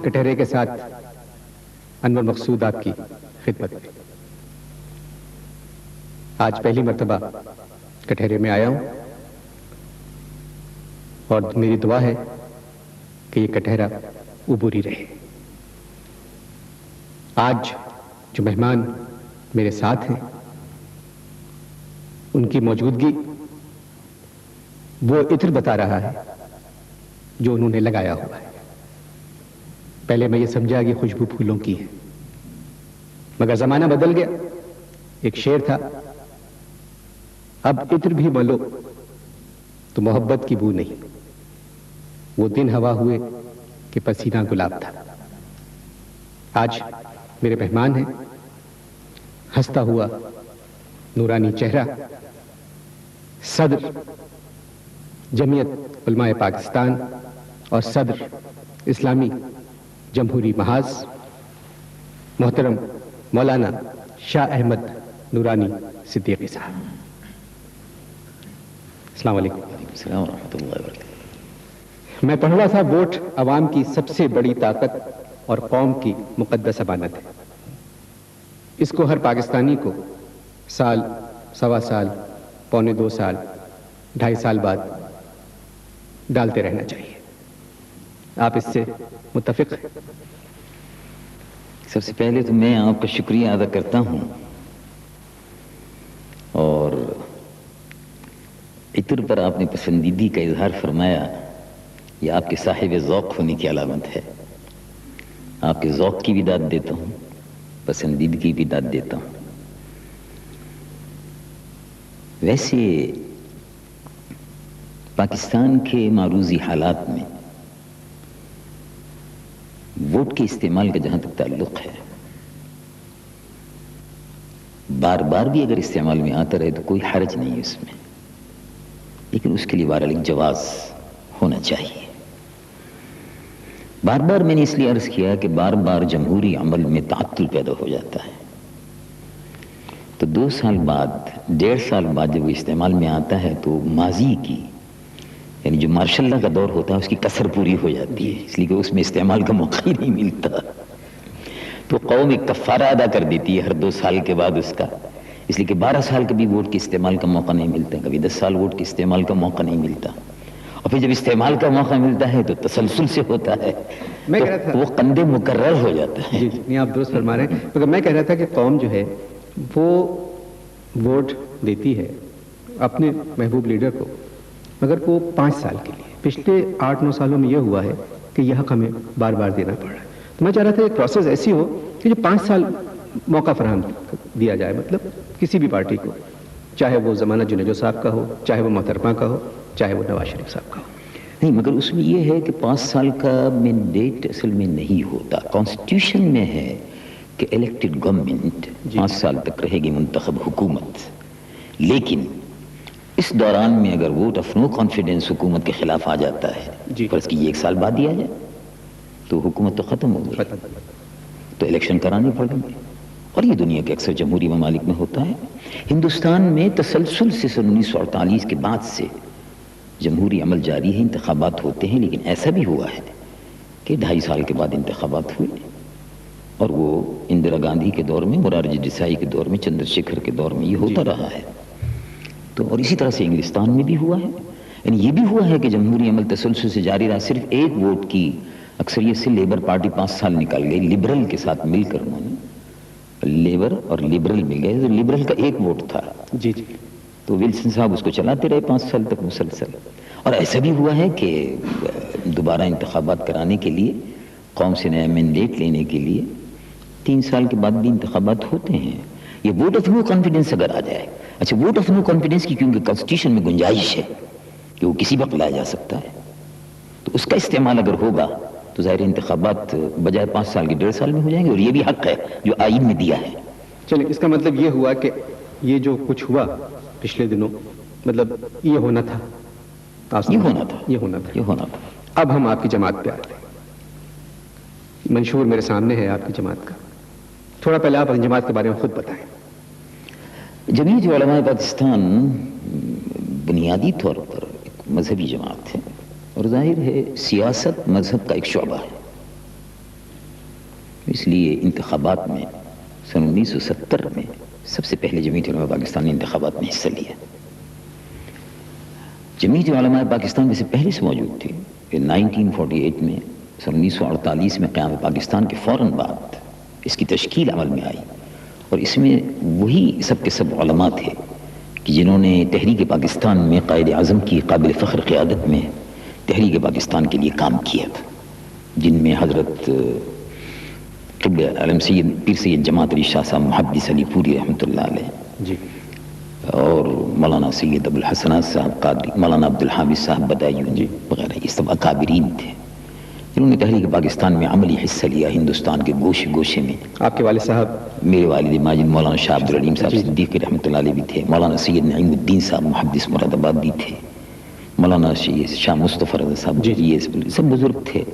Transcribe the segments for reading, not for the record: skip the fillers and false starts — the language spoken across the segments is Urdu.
کٹہرے کے ساتھ انور مقصود آپ کی خدمت میں۔ آج پہلی مرتبہ کٹہرے میں آیا ہوں اور میری دعا ہے کہ یہ کٹہرا عبوری رہے۔ آج جو مہمان میرے ساتھ ہیں ان کی موجودگی وہ عطر بتا رہا ہے جو انہوں نے لگایا ہوا ہے۔ پہلے میں یہ سمجھا کہ خوشبو پھولوں کی ہے، مگر زمانہ بدل گیا۔ ایک شعر تھا، اب عطر بھی ملو تو محبت کی بو نہیں، وہ دن ہوا ہوئے کہ پسینہ گلاب تھا۔ آج میرے مہمان ہیں، ہنستا ہوا نورانی چہرہ، صدر جمعیت علماء پاکستان اور صدر اسلامی جمہوری محاذ محترم مولانا شاہ احمد نورانی صدیقی صاحب۔ السلام علیکم۔ السلام ورحمۃ اللہ وبرکاتہ۔ میں پڑھ رہا تھا، ووٹ عوام کی سب سے بڑی طاقت اور قوم کی مقدس امانت ہے۔ اس کو ہر پاکستانی کو سال، سوا سال، پونے 2 سال، 2.5 سال بعد ڈالتے رہنا چاہیے۔ آپ اس سے متفق ہیں؟ سب سے پہلے تو میں آپ کا شکریہ ادا کرتا ہوں، اور عطر پر آپ نے پسندیدگی کا اظہار فرمایا، یہ آپ کے صاحب ذوق ہونے کی علامت ہے۔ آپ کے ذوق کی بھی داد دیتا ہوں، پسندیدگی کی بھی داد دیتا ہوں۔ ویسے پاکستان کے معروضی حالات میں ووٹ کے استعمال کا جہاں تک تعلق ہے، بار بار بھی اگر استعمال میں آتا رہے تو کوئی حرج نہیں ہے اس میں، لیکن اس کے لیے بہرحال ایک جواز ہونا چاہیے۔ بار بار میں نے اس لیے عرض کیا کہ بار بار جمہوری عمل میں تعطل پیدا ہو جاتا ہے، تو 2 سال بعد، 1.5 سال بعد جب وہ استعمال میں آتا ہے تو ماضی کی، یعنی جو ماشاء اللہ کا دور ہوتا ہے، اس کی کسر پوری ہو جاتی ہے، اس لیے کہ اس میں استعمال کا موقع ہی نہیں ملتا، تو قوم ایک کفارہ ادا کر دیتی ہے ہر 2 سال کے بعد اس کا، اس لیے کہ 12 سال کبھی ووٹ کے استعمال کا موقع نہیں ملتا، کبھی 10 سال ووٹ کے استعمال کا موقع نہیں ملتا، اور پھر جب استعمال کا موقع ملتا ہے تو تسلسل سے ہوتا ہے، تو وہ قند مکرر ہو جاتا ہے۔ جی نہیں، آپ درست فرما رہے ہیں، مگر میں کہہ رہا تھا کہ قوم جو ہے وہ ووٹ دیتی ہے اپنے محبوب لیڈر کو، مگر وہ 5 سال کے لیے۔ پچھلے 8-9 سالوں میں یہ ہوا ہے کہ یہ حق ہمیں بار بار دینا پڑ رہا ہے، تو میں چاہ رہا تھا ایک پروسیس ایسی ہو کہ جو 5 سال موقع فراہم دیا جائے، مطلب کسی بھی پارٹی کو، چاہے وہ زمانہ جنیجو صاحب کا ہو، چاہے وہ محترمہ کا ہو، چاہے وہ نواز شریف صاحب کا ہو۔ نہیں، مگر اس میں یہ ہے کہ 5 سال کا مینڈیٹ اصل میں نہیں ہوتا، کانسٹیٹیوشن میں ہے کہ الیکٹڈ گورنمنٹ 5 سال تک رہے گی، منتخب حکومت، لیکن اس دوران میں اگر ووٹ آف نو کانفیڈنس حکومت کے خلاف آ جاتا ہے، فرض کی 1 سال بعد دیا جائے تو حکومت تو ختم ہو گئی، تو الیکشن کرانے پڑیں گے، اور یہ دنیا کے اکثر جمہوری ممالک میں ہوتا ہے۔ ہندوستان میں تسلسل سے سن 1948 کے بعد سے جمہوری عمل جاری ہے، انتخابات ہوتے ہیں، لیکن ایسا بھی ہوا ہے کہ 2.5 سال کے بعد انتخابات ہوئے، اور وہ اندرا گاندھی کے دور میں، مورارجی دیسائی کے دور میں، چندر شیکھر کے دور میں یہ ہوتا رہا ہے، تو اور اسی طرح سے انگلستان میں بھی ہوا ہے، یعنی یہ بھی ہوا ہے کہ جمہوری عمل تسلسل سے جاری رہا۔ صرف ایک ووٹ کی اکثریت سے لیبر پارٹی 5 سال نکال گئی، لبرل کے ساتھ مل کر انہوں نے، لیبر اور لبرل مل گئے، تو لبرل کا 1 ووٹ تھا، جی جی، تو ولسن صاحب اس کو چلاتے رہے 5 سال تک مسلسل۔ اور ایسا بھی ہوا ہے کہ دوبارہ انتخابات کرانے کے لیے، قوم سے نیا مینڈیٹ لینے کے لیے 3 سال کے بعد بھی انتخابات ہوتے ہیں۔ یہ ووٹ آف نو کانفیڈنس اگر آ جائے، اچھا ووٹ آف نو کانفیڈنس کی کیونکہ کانسٹیٹیوشن میں گنجائش ہے کہ وہ کسی وقت لایا جا سکتا ہے، تو اس کا استعمال اگر ہوگا تو ظاہر انتخابات بجائے 5 سال کے 1.5 سال میں ہو جائیں گے، اور یہ بھی حق ہے جو آئین میں دیا ہے۔ چلیں، اس کا مطلب یہ ہوا کہ یہ جو کچھ ہوا پچھلے دنوں، مطلب یہ ہونا تھا، یہ ہونا تھا، یہ ہونا تھا، یہ ہونا تھا۔ اب ہم آپ کی جماعت پہ آتے ہیں، منشور میرے سامنے ہے آپ کی جماعت کا، تھوڑا پہلے آپ جماعت کے بارے میں خود بتائیں۔ جمعیت علماء پاکستان بنیادی طور پر ایک مذہبی جماعت ہے، اور ظاہر ہے سیاست مذہب کا ایک شعبہ ہے، اس لیے انتخابات میں سن 1970 میں سب سے پہلے جمعیت علماء پاکستان نے انتخابات میں حصہ لیا. جمعیت علماء پاکستان سے پہلے سے موجود تھی. 1948 میں سن 1948 میں قیام پاکستان کے فوراً بعد اس کی تشکیل عمل میں آئی، اور اس میں وہی سب کے سب علماء تھے کہ جنہوں نے تحریک پاکستان میں قائد اعظم کی قابل فخر قیادت میں تحریک پاکستان کے لیے کام کیا تھا، جن میں حضرت قبلہ عالم سید پیر سید جماعت علی شاہ صاحب محدث علی پوری رحمۃ اللہ علیہ جی، اور مولانا سید ابو الحسنات صاحب قادری، مولانا عبدالحامد صاحب بدایونی وغیرہ، یہ سب اکابرین تھے جنہوں نے تحریک پاکستان میں عملی حصہ لیا ہندوستان کے گوشے گوشے میں. آپ کے والد صاحب؟ میرے والد ماجد مولانا شاہ عبدالعلیم صاحب صدیقی رحمۃ اللہ علیہ بھی تھے. مولانا سید نعیم الدین صاحب محدث مراد آباد بھی تھے. مولانا شاہ مصطفیٰ رضا صاحب یہ سب بزرگ تھے.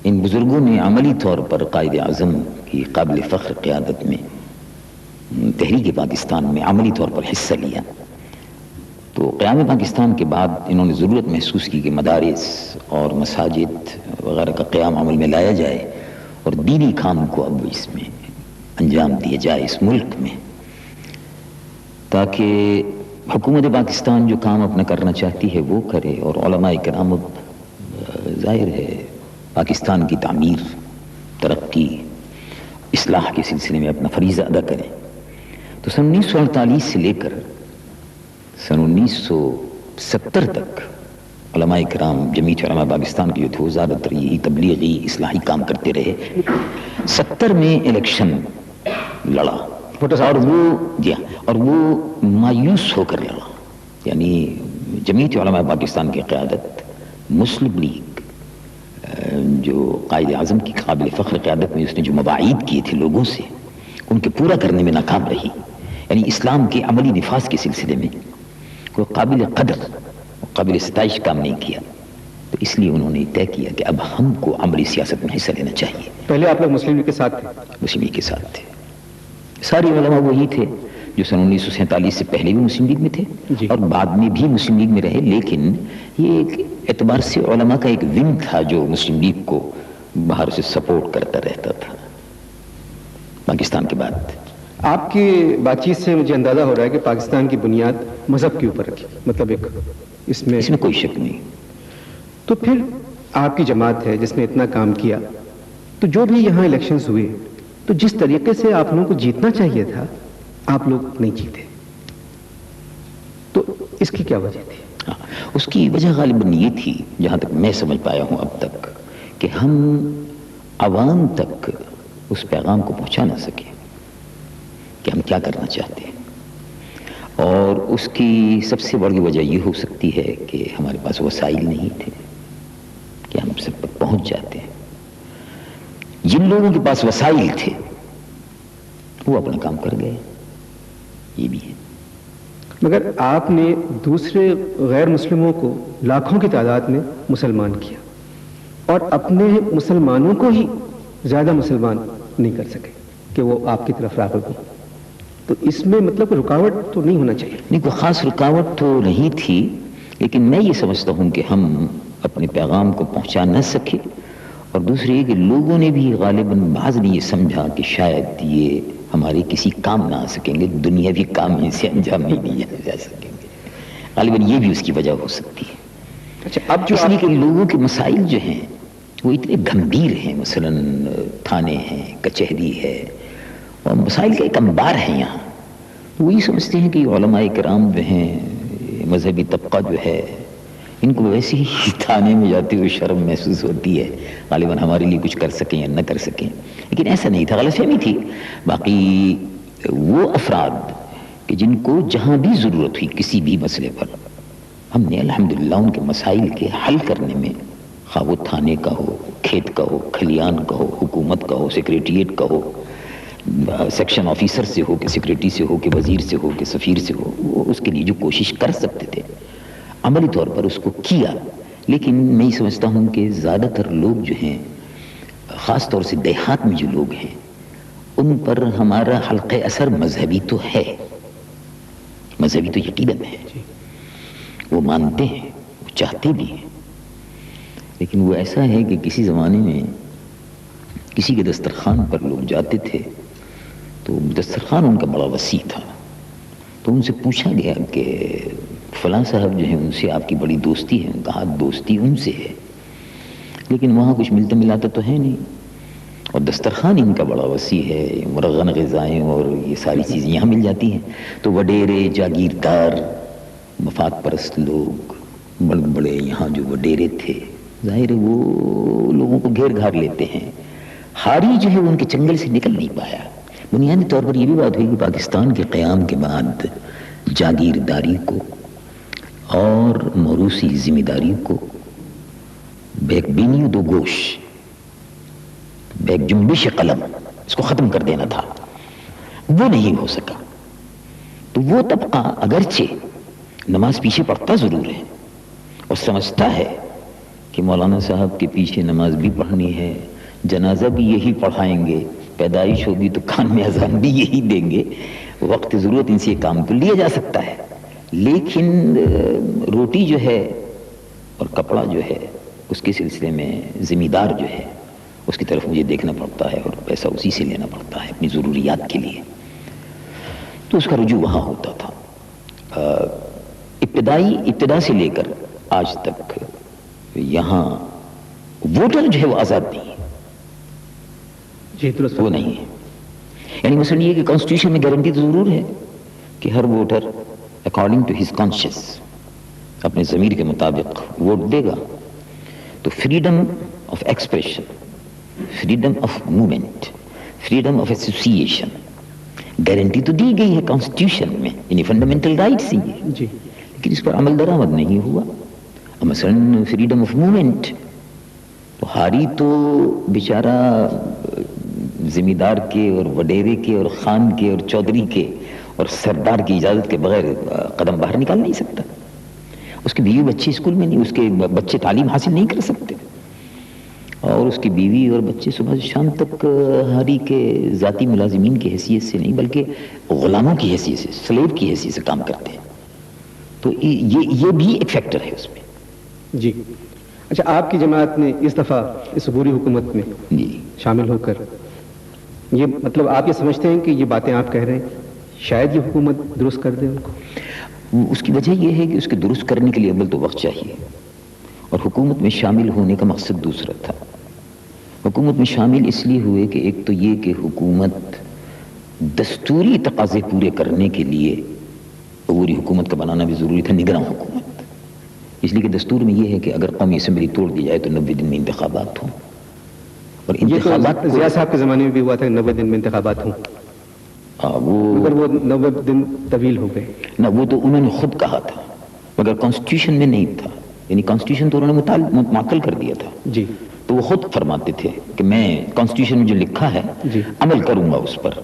ان بزرگوں نے عملی طور پر قائد اعظم کی قابل فخر قیادت میں تحریک پاکستان میں عملی طور پر حصہ لیا. تو قیام پاکستان کے بعد انہوں نے ضرورت محسوس کی کہ مدارس اور مساجد وغیرہ کا قیام عمل میں لایا جائے اور دینی کام کو اب اس میں انجام دیا جائے اس ملک میں، تاکہ حکومت پاکستان جو کام اپنا کرنا چاہتی ہے وہ کرے، اور علماء کرام اب ظاہر ہے پاکستان کی تعمیر، ترقی، اصلاح کے سلسلے میں اپنا فریضہ ادا کریں. تو سن 1948 سے لے کر سن 1970 تک علماء کرام جمعیت علماء پاکستان کے جو تھے وہ زیادہ تر یہی تبلیغی اصلاحی کام کرتے رہے. 70 میں الیکشن لڑا اور وہ مایوس ہو کر لڑا. یعنی جمعیت علماء پاکستان کی قیادت مسلم لیگ جو قائد اعظم کی قابل فخر قیادت میں اس نے جو مواعید کیے تھے لوگوں سے ان کے پورا کرنے میں ناکام رہی. یعنی اسلام کے عملی نفاذ کے سلسلے میں کوئی قابل قدر قابل ستائش کام نہیں کیا. تو اس لیے انہوں نے طے کیا کہ اب ہم کو عملی سیاست میں حصہ لینا چاہیے. پہلے آپ لوگ مسلم لیگ کے ساتھ تھے؟ مسلم لیگ کے ساتھ تھے. سارے علماء وہی تھے جو سن 1947 سے پہلے بھی مسلم لیگ میں تھے اور بعد میں بھی مسلم لیگ میں رہے. لیکن یہ ایک اعتبار سے علماء کا ایک ونگ تھا جو مسلم لیگ کو باہر سے سپورٹ کرتا رہتا تھا پاکستان کے بعد. آپ کی بات چیت سے مجھے اندازہ ہو رہا ہے کہ پاکستان کی بنیاد مذہب کے اوپر رکھی، مطلب ایک اس میں کوئی شک نہیں. تو پھر آپ کی جماعت ہے جس نے اتنا کام کیا، تو جو بھی یہاں الیکشنز ہوئے تو جس طریقے سے آپ لوگوں کو جیتنا چاہیے تھا آپ لوگ نہیں جیتے، تو اس کی کیا وجہ تھی؟ اس کی وجہ غالباً یہ تھی جہاں تک میں سمجھ پایا ہوں اب تک کہ ہم عوام تک اس پیغام کو پہنچا نہ سکے کہ ہم کیا کرنا چاہتے ہیں. اور اس کی سب سے بڑی وجہ یہ ہو سکتی ہے کہ ہمارے پاس وسائل نہیں تھے کہ ہم سب تک پہنچ جاتے ہیں. جن لوگوں کے پاس وسائل تھے وہ اپنا کام کر گئے، یہ بھی ہے. مگر آپ نے دوسرے غیر مسلموں کو لاکھوں کی تعداد میں مسلمان کیا اور اپنے مسلمانوں کو ہی زیادہ مسلمان نہیں کر سکے کہ وہ آپ کی طرف راغب ہوں. تو اس میں مطلب رکاوٹ تو نہیں ہونا چاہیے؟ نہیں، کوئی خاص رکاوٹ تو نہیں تھی، لیکن میں یہ سمجھتا ہوں کہ ہم اپنے پیغام کو پہنچا نہ سکے. اور دوسری یہ کہ لوگوں نے بھی غالباً بعض نے یہ سمجھا کہ شاید یہ ہمارے کسی کام نہ آ سکیں گے، دنیاوی کام اسے انجام نہیں دیے جا سکیں گے. غالباً یہ بھی اس کی وجہ ہو سکتی ہے. اچھا، اب جو اس لیے کہ لوگوں کے مسائل جو ہیں وہ اتنے گمبھیر ہیں، مثلا تھانے ہیں، کچہری ہے، اور مسائل کا ایک انبار ہے یہاں. وہی سمجھتے ہیں کہ علماء کرام جو ہیں، مذہبی طبقہ جو ہے، ان کو ویسے ہی تھانے میں جاتے ہوئے شرم محسوس ہوتی ہے غالباً ہمارے لیے کچھ کر سکیں یا نہ کر سکیں. لیکن ایسا نہیں تھا، غلط فہمی تھی. باقی وہ افراد کہ جن کو جہاں بھی ضرورت ہوئی کسی بھی مسئلے پر، ہم نے الحمدللہ ان کے مسائل کے حل کرنے میں، خواہ وہ تھانے کا ہو، کھیت کا ہو، کھلیان کا ہو، حکومت کا ہو، سیکریٹریٹ کا ہو، سیکشن آفیسر سے ہو کہ سیکریٹری سے ہو کہ وزیر سے ہو کہ سفیر سے ہو، وہ اس کے لیے جو کوشش کر سکتے تھے عملی طور پر اس کو کیا. لیکن میں یہ سمجھتا ہوں کہ زیادہ تر لوگ جو ہیں، خاص طور سے دیہات میں جو لوگ ہیں، ان پر ہمارا حلقہ اثر مذہبی تو ہے، مذہبی تو یقیناً ہے، وہ مانتے ہیں، وہ چاہتے بھی ہیں. لیکن وہ ایسا ہے کہ کسی زمانے میں کسی کے دسترخوان پر لوگ جاتے تھے تو دسترخوان ان کا بڑا وسیع تھا، تو ان سے پوچھا گیا کہ فلاں صاحب جو ہیں ان سے آپ کی بڑی دوستی ہے، کہا دوستی ان سے ہے لیکن وہاں کچھ ملتا ملاتا تو ہے نہیں، اور دسترخوان ان کا بڑا وسیع ہے، مرغن غذائیں اور یہ ساری چیزیں یہاں مل جاتی ہیں، تو وڈیرے جاگیردار مفاد پرست لوگ بڑے بڑے یہاں جو وڈیرے تھے ظاہر ہے وہ لوگوں کو گھیر گھار لیتے ہیں، ہاری جو ہے وہ ان کے چنگل سے نکل نہیں پایا۔ بنیادی طور پر یہ بھی بات ہوئی کہ پاکستان کے قیام کے بعد جاگیرداری کو اور موروثی ذمہ داری کو بیک بینی دو گوش، بیک جنبش قلم، اس کو ختم کر دینا تھا، وہ نہیں ہو سکا۔ تو وہ طبقہ اگرچہ نماز پیچھے پڑھتا ضرور ہے اور سمجھتا ہے کہ مولانا صاحب کے پیچھے نماز بھی پڑھنی ہے، جنازہ بھی یہی پڑھائیں گے، پیدائش ہوگی تو کان میں اذان بھی یہی دیں گے، وقت ضرورت ان سے یہ کام تو لیا جا سکتا ہے، لیکن روٹی جو ہے اور کپڑا جو ہے اس کے سلسلے میں ذمہ دار جو ہے اس کی طرف مجھے دیکھنا پڑتا ہے اور پیسہ اسی سے لینا پڑتا ہے اپنی ضروریات کے لیے، تو اس کا رجوع وہاں ہوتا تھا۔ ابتدا سے لے کر آج تک یہاں ووٹر جو ہے وہ آزاد نہیں ہے، وہ نہیں ہے، یعنی مثلا یہ کہ کانسٹیٹیوشن میں گارنٹی تو ضرور ہے کہ ہر voter according to his conscience اپنے ضمیر کے مطابق ووٹ دے گا، تو freedom of expression, freedom of movement, freedom of association guarantee تو دی گئی ہے کانسٹیٹیوشن میں، یعنی فنڈامنٹل رائٹس ہیں یہ، لیکن اس پر عمل درآمد نہیں ہوا۔ مثلا فریڈم آف موومنٹ، تو ہاری تو بیچارہ ذمہ دار کے اور وڈیرے کے اور خان کے اور چودھری کے اور سردار کی اجازت کے بغیر قدم باہر نکال نہیں سکتا، اس کی بیوی بچے اسکول میں نہیں، اس کے بچے تعلیم حاصل نہیں کر سکتے، اور اس کی بیوی اور بچے صبح سے شام تک ہاری کے ذاتی ملازمین کی حیثیت سے نہیں بلکہ غلاموں کی حیثیت سے، سلیو کی حیثیت سے کام کرتے ہیں، تو یہ بھی ایک فیکٹر ہے اس میں۔ جی اچھا، آپ کی جماعت نے اس دفعہ اس عبوری حکومت میں شامل ہو کر یہ مطلب آپ یہ سمجھتے ہیں کہ یہ باتیں آپ کہہ رہے ہیں شاید یہ حکومت درست کر دے ان کو؟ اس کی وجہ یہ ہے کہ اس کے درست کرنے کے لیے اول تو وقت چاہیے، اور حکومت میں شامل ہونے کا مقصد دوسرا تھا۔ حکومت میں شامل اس لیے ہوئے کہ ایک تو یہ کہ حکومت دستوری تقاضے پورے کرنے کے لیے عبوری حکومت کا بنانا بھی ضروری تھا، نگراں حکومت، اس لیے کہ دستور میں یہ ہے کہ اگر قومی اسمبلی توڑ دی جائے تو 90 دن میں انتخابات ہوں، اور انتخابات ضیاء صاحب کے زمانے میں بھی ہوا تھا کہ 90 دن میں انتخابات ہوں، مگر وہ 90 دن طویل ہو گئے نہ، وہ تو انہوں نے خود کہا تھا مگر کانسٹیٹیوشن میں نہیں تھا، یعنی کانسٹیٹیوشن تو انہوں نے معطل کر دیا تھا، جی تو وہ خود فرماتے تھے کہ میں کانسٹیٹیوشن میں جو لکھا ہے عمل کروں گا اس پر،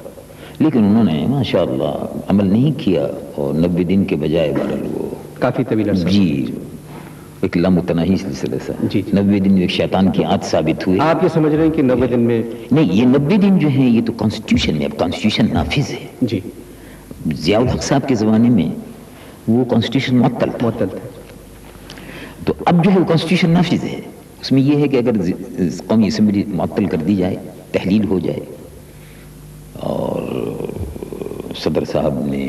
لیکن انہوں نے ماشاءاللہ عمل نہیں کیا، اور 90 دن کے بجائے بہرحال وہ کافی طویل عرصہ جی ایک لامتناہی سلسلہ سا 90 دن ایک شیطان کی عادت ثابت ہوئے۔ آپ یہ سمجھ رہے ہیں کہ 90 دن میں نہیں، یہ 90 دن جو ہیں یہ تو کانسٹیٹیوشن میں، اب کانسٹیٹیوشن نافذ ہے۔ جی ضیاء الحق صاحب کے زمانے میں وہ کانسٹیٹیوشن معطل تھا، تو اب جو ہے وہ کانسٹیٹیوشن نافذ ہے، اس میں یہ ہے کہ اگر قومی اسمبلی معطل کر دی جائے، تحلیل ہو جائے، اور صدر صاحب نے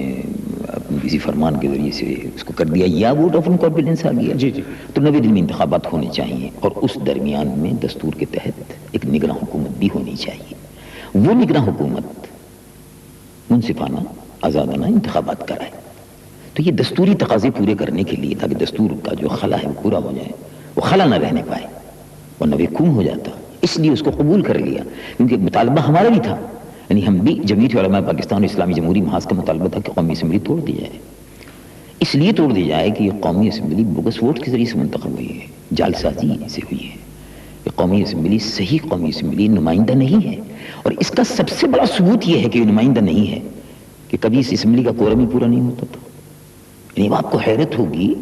اپنے کسی فرمان کے ذریعے سے اس کو کر دیا یا ووٹ آف کانفیڈنس آ گیا، تو 90 دن میں انتخابات ہونے چاہیے، اور اس درمیان میں دستور کے تحت ایک نگراں حکومت بھی ہونی چاہیے، وہ نگراں حکومت منصفانہ آزادانہ انتخابات کرائے، تو یہ دستوری تقاضے پورے کرنے کے لیے تاکہ دستور کا جو خلا ہے وہ پورا ہو جائے، وہ خلا نہ رہنے پائے، ورنہ وہ خون ہو جاتا، اس لیے اس کو قبول کر لیا، کیونکہ مطالبہ ہمارا بھی تھا، یعنی ہم بھی جمعیت علماء پاکستان اور اسلامی جمہوری محاذ کا مطالبہ تھا کہ قومی اسمبلی توڑ دی جائے، اس لیے توڑ دی جائے کہ یہ قومی اسمبلی بوگس ووٹ کے ذریعے سے منتخب ہوئی ہے، جعل سازی سے ہوئی ہے، یہ قومی اسمبلی صحیح قومی اسمبلی نمائندہ نہیں ہے، اور اس کا سب سے بڑا ثبوت یہ ہے کہ یہ نمائندہ نہیں ہے کہ کبھی اس اسمبلی کا کورم ہی پورا نہیں ہوتا تھا، یعنی آپ کو حیرت ہوگی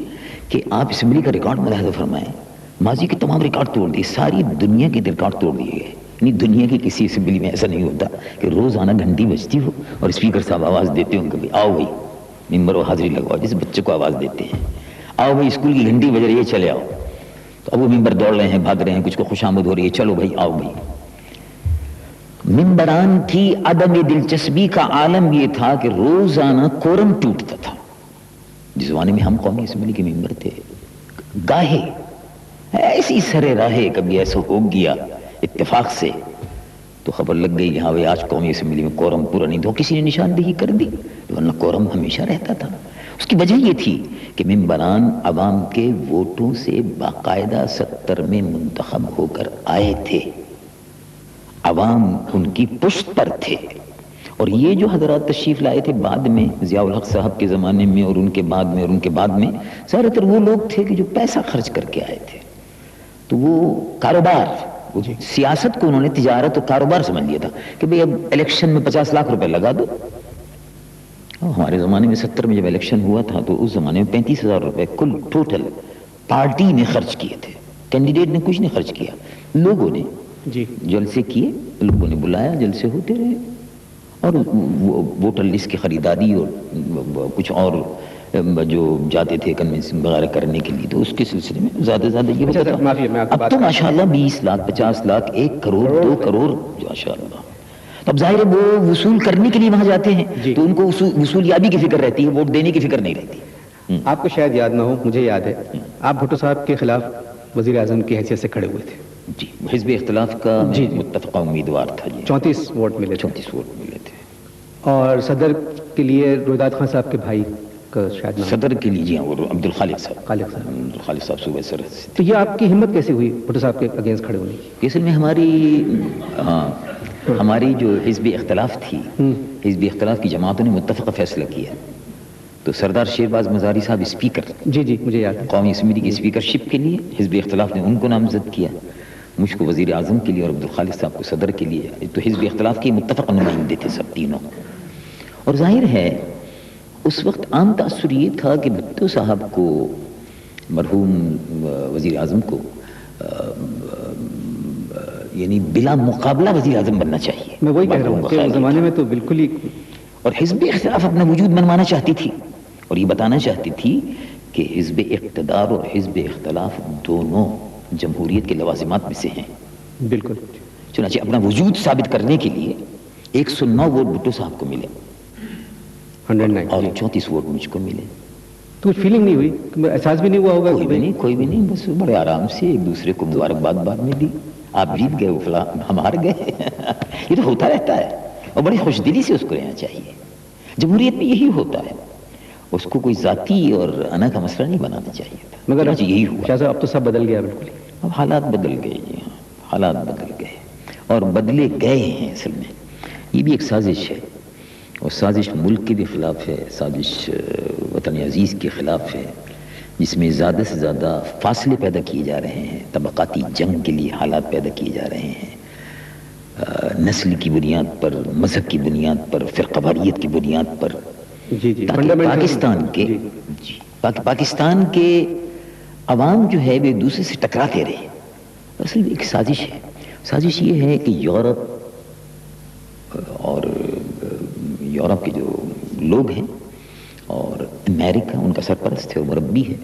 کہ آپ اسمبلی کا ریکارڈ ملاحظہ فرمائیں، ماضی کے تمام ریکارڈ توڑ دیے، ساری دنیا کے ریکارڈ توڑ دیے گئے، یعنی دنیا کی کسی اسمبلی میں ایسا نہیں ہوتا کہ روزانہ گھنٹی بجتی ہو اور اسپیکر صاحب آواز دیتے ہوں کبھی آؤ بھائی ممبر و حاضری لگواؤ، جیسے بچے کو آواز دیتے ہیں آؤ بھائی اسکول کی گھنٹی بج رہی ہے چلے آؤ، تو اب وہ ممبر دوڑ رہے ہیں، بھاگ رہے ہیں، کچھ کو خوش آمد ہو رہی ہے، چلو بھائی آؤ بھائی، ممبران کی عدم دلچسپی کا عالم یہ تھا کہ روزانہ کورم ٹوٹتا تھا. جس زمانے میں ہم قومی اسمبلی کے ممبر تھے, گاہے ایسی سرے راہے کبھی ایسا ہو گیا اتفاق سے تو خبر لگ گئی ہاں بھائی آج قومی اسمبلی میں کورم پورا نہیں, تو کسی نے نشاندہی کر دی, ورنہ کورم ہمیشہ رہتا تھا. اس کی وجہ یہ تھی کہ ممبران عوام کے ووٹوں سے باقاعدہ 70 میں منتخب ہو کر آئے تھے, عوام ان کی پشت پر تھے. اور یہ جو حضرات تشریف لائے تھے بعد میں ضیاء الحق صاحب کے زمانے میں اور ان کے بعد میں زیادہ تر وہ لوگ تھے کہ جو پیسہ خرچ کر کے آئے تھے. تو وہ کاروبار, سیاست کو انہوں نے تجارت اور کاروبار سمجھ لیا تھا کہ بھئی اب الیکشن میں 50 لاکھ روپے لگا دو. ہمارے زمانے میں 70 میں جب الیکشن ہوا تھا تو اس زمانے میں 35,000 روپے کل ٹوٹل پارٹی نے خرچ کیے تھے, کینڈیڈیٹ نے کچھ نہیں خرچ کیا. لوگوں نے جلسے کیے, لوگوں نے بلایا, جلسے ہوتے رہے, اور ووٹر لسٹ کی خریداری اور کچھ اور جو جاتے تھے کنونسنگ وغیرہ کرنے کے لیے, تو اس کے سلسلے میں زیادہ یہ ہوتا تھا. اب تو ماشاءاللہ 20 لاکھ 50 لاکھ 1 کروڑ 2 کروڑ ماشاءاللہ. اب ظاہر ہے وہ وصول کرنے کے لیے وہاں جاتے ہیں تو ان کو وصولیابی کی فکر رہتی ہے, ووٹ دینے کی فکر نہیں رہتی. آپ کو شاید یاد نہ ہو, مجھے یاد ہے آپ بھٹو صاحب کے خلاف وزیر اعظم کی حیثیت سے کھڑے ہوئے تھے. جی, حزب اختلاف کا متفقہ امیدوار تھا. 34 ووٹ ملے, 34 ووٹ ملے تھے. اور صدر کے لیے رویداد خان صاحب کے بھائی کا شاید نام, صدر کے لیے جی ہاں, وہ عبدالخالق صاحب, خالق صاحب صوبہ سر. تو یہ آپ کی ہمت کیسے ہوئی بھٹو صاحب کے اگینسٹ کھڑے ہونے کی؟ اصل میں ہماری جو حزب اختلاف تھی, حزب اختلاف کی جماعتوں نے متفقہ فیصلہ کیا. تو سردار شیرباز مزاری صاحب اسپیکر, جی مجھے یاد ہے, قومی اسمبلی کی اسپیکرشپ کے لیے حزب اختلاف نے ان کو نامزد کیا, مجھ کو وزیر اعظم کے لیے اور عبدالخالق صاحب کو صدر کے لیے. تو حزب اختلاف کے متفق نمائندے تھے سب تینوں. اور ظاہر ہے اس وقت عام تاثر یہ تھا کہ بھٹو صاحب کو, مرحوم وزیر اعظم کو یعنی بلا مقابلہ وزیر اعظم بننا چاہیے. میں وہی کہہ رہا ہوں کہ اس زمانے میں تو بالکل ہی. اور حزب اختلاف اپنا وجود منوانا چاہتی تھی اور یہ بتانا چاہتی تھی کہ حزب اقتدار اور حزب اختلاف دونوں جمہوریت کے لوازمات میں سے ہیں. بالکل. چنانچہ اپنا وجود ثابت کرنے کے لیے 109 ووٹ بھٹو صاحب کو ملے, 109, اور 34 ووٹ مجھ کو ملے. تو کچھ فیلنگ نہیں ہوئی, احساس بھی نہیں ہوا ہوگا؟ کوئی بھی نہیں, بس بڑے آرام سے ایک دوسرے کو مبارکباد بعد میں دی. آپ جیت گئے, فلاں ہم ہار گئے. یہ تو ہوتا رہتا ہے اور بڑی خوش دلی سے اس کو رہنا چاہیے. جمہوریت میں یہی ہوتا ہے, اس کو کوئی ذاتی اور انا کا مسئلہ نہیں بنانا چاہیے تھا, مگر یہی ہوا. اب تو سب بدل گیا بالکل. اب حالات بدل گئے جی ہاں, حالات بدل گئے اور بدلے گئے ہیں. اصل میں یہ بھی ایک سازش ہے, اور سازش ملک کے بھی خلاف ہے, سازش وطن عزیز کے خلاف ہے, جس میں زیادہ سے زیادہ فاصلے پیدا کیے جا رہے ہیں, طبقاتی جنگ کے لیے حالات پیدا کیے جا رہے ہیں, نسل کی بنیاد پر, مذہب کی بنیاد پر, فرقہ واریت کی بنیاد پر. پاکستان کے عوام جو ہے وہ ایک دوسرے سے ٹکراتے رہے. اصل میں ایک سازش ہے. سازش یہ ہے کہ یورپ اور یورپ کے جو لوگ ہیں اور امریکہ ان کا سرپرست ہے اور مربی ہے,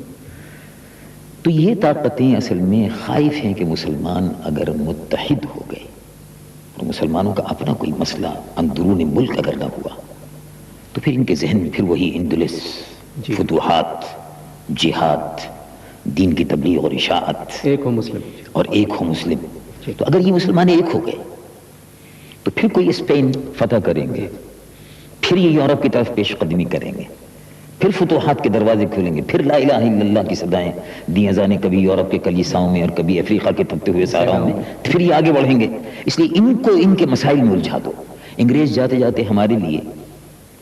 تو یہ طاقتیں اصل میں خائف ہیں کہ مسلمان اگر متحد ہو گئے اور مسلمانوں کا اپنا کوئی مسئلہ اندرون ملک اگر نہ ہوا تو پھر ان کے ذہن میں پھر وہی اندلس, فتوحات, جہاد, دین کی تبلیغ اور اشاعت, ایک ہو مسلم اور ایک ہو مسلم. تو اگر یہ مسلمان ایک ہو گئے تو پھر کوئی اسپین فتح کریں گے, پھر یہ یورپ کی طرف پیش قدمی کریں گے, پھر فتوحات کے دروازے کھولیں گے, پھر لا الہ الا اللہ کی صدائیں دیاں جانے کبھی یورپ کے کلیساؤں میں اور کبھی افریقہ کے تپتے ہوئے صحراؤں میں, پھر یہ آگے بڑھیں گے. اس لیے ان کو ان کے مسائل میں الجھا دو. انگریز جاتے جاتے ہمارے لیے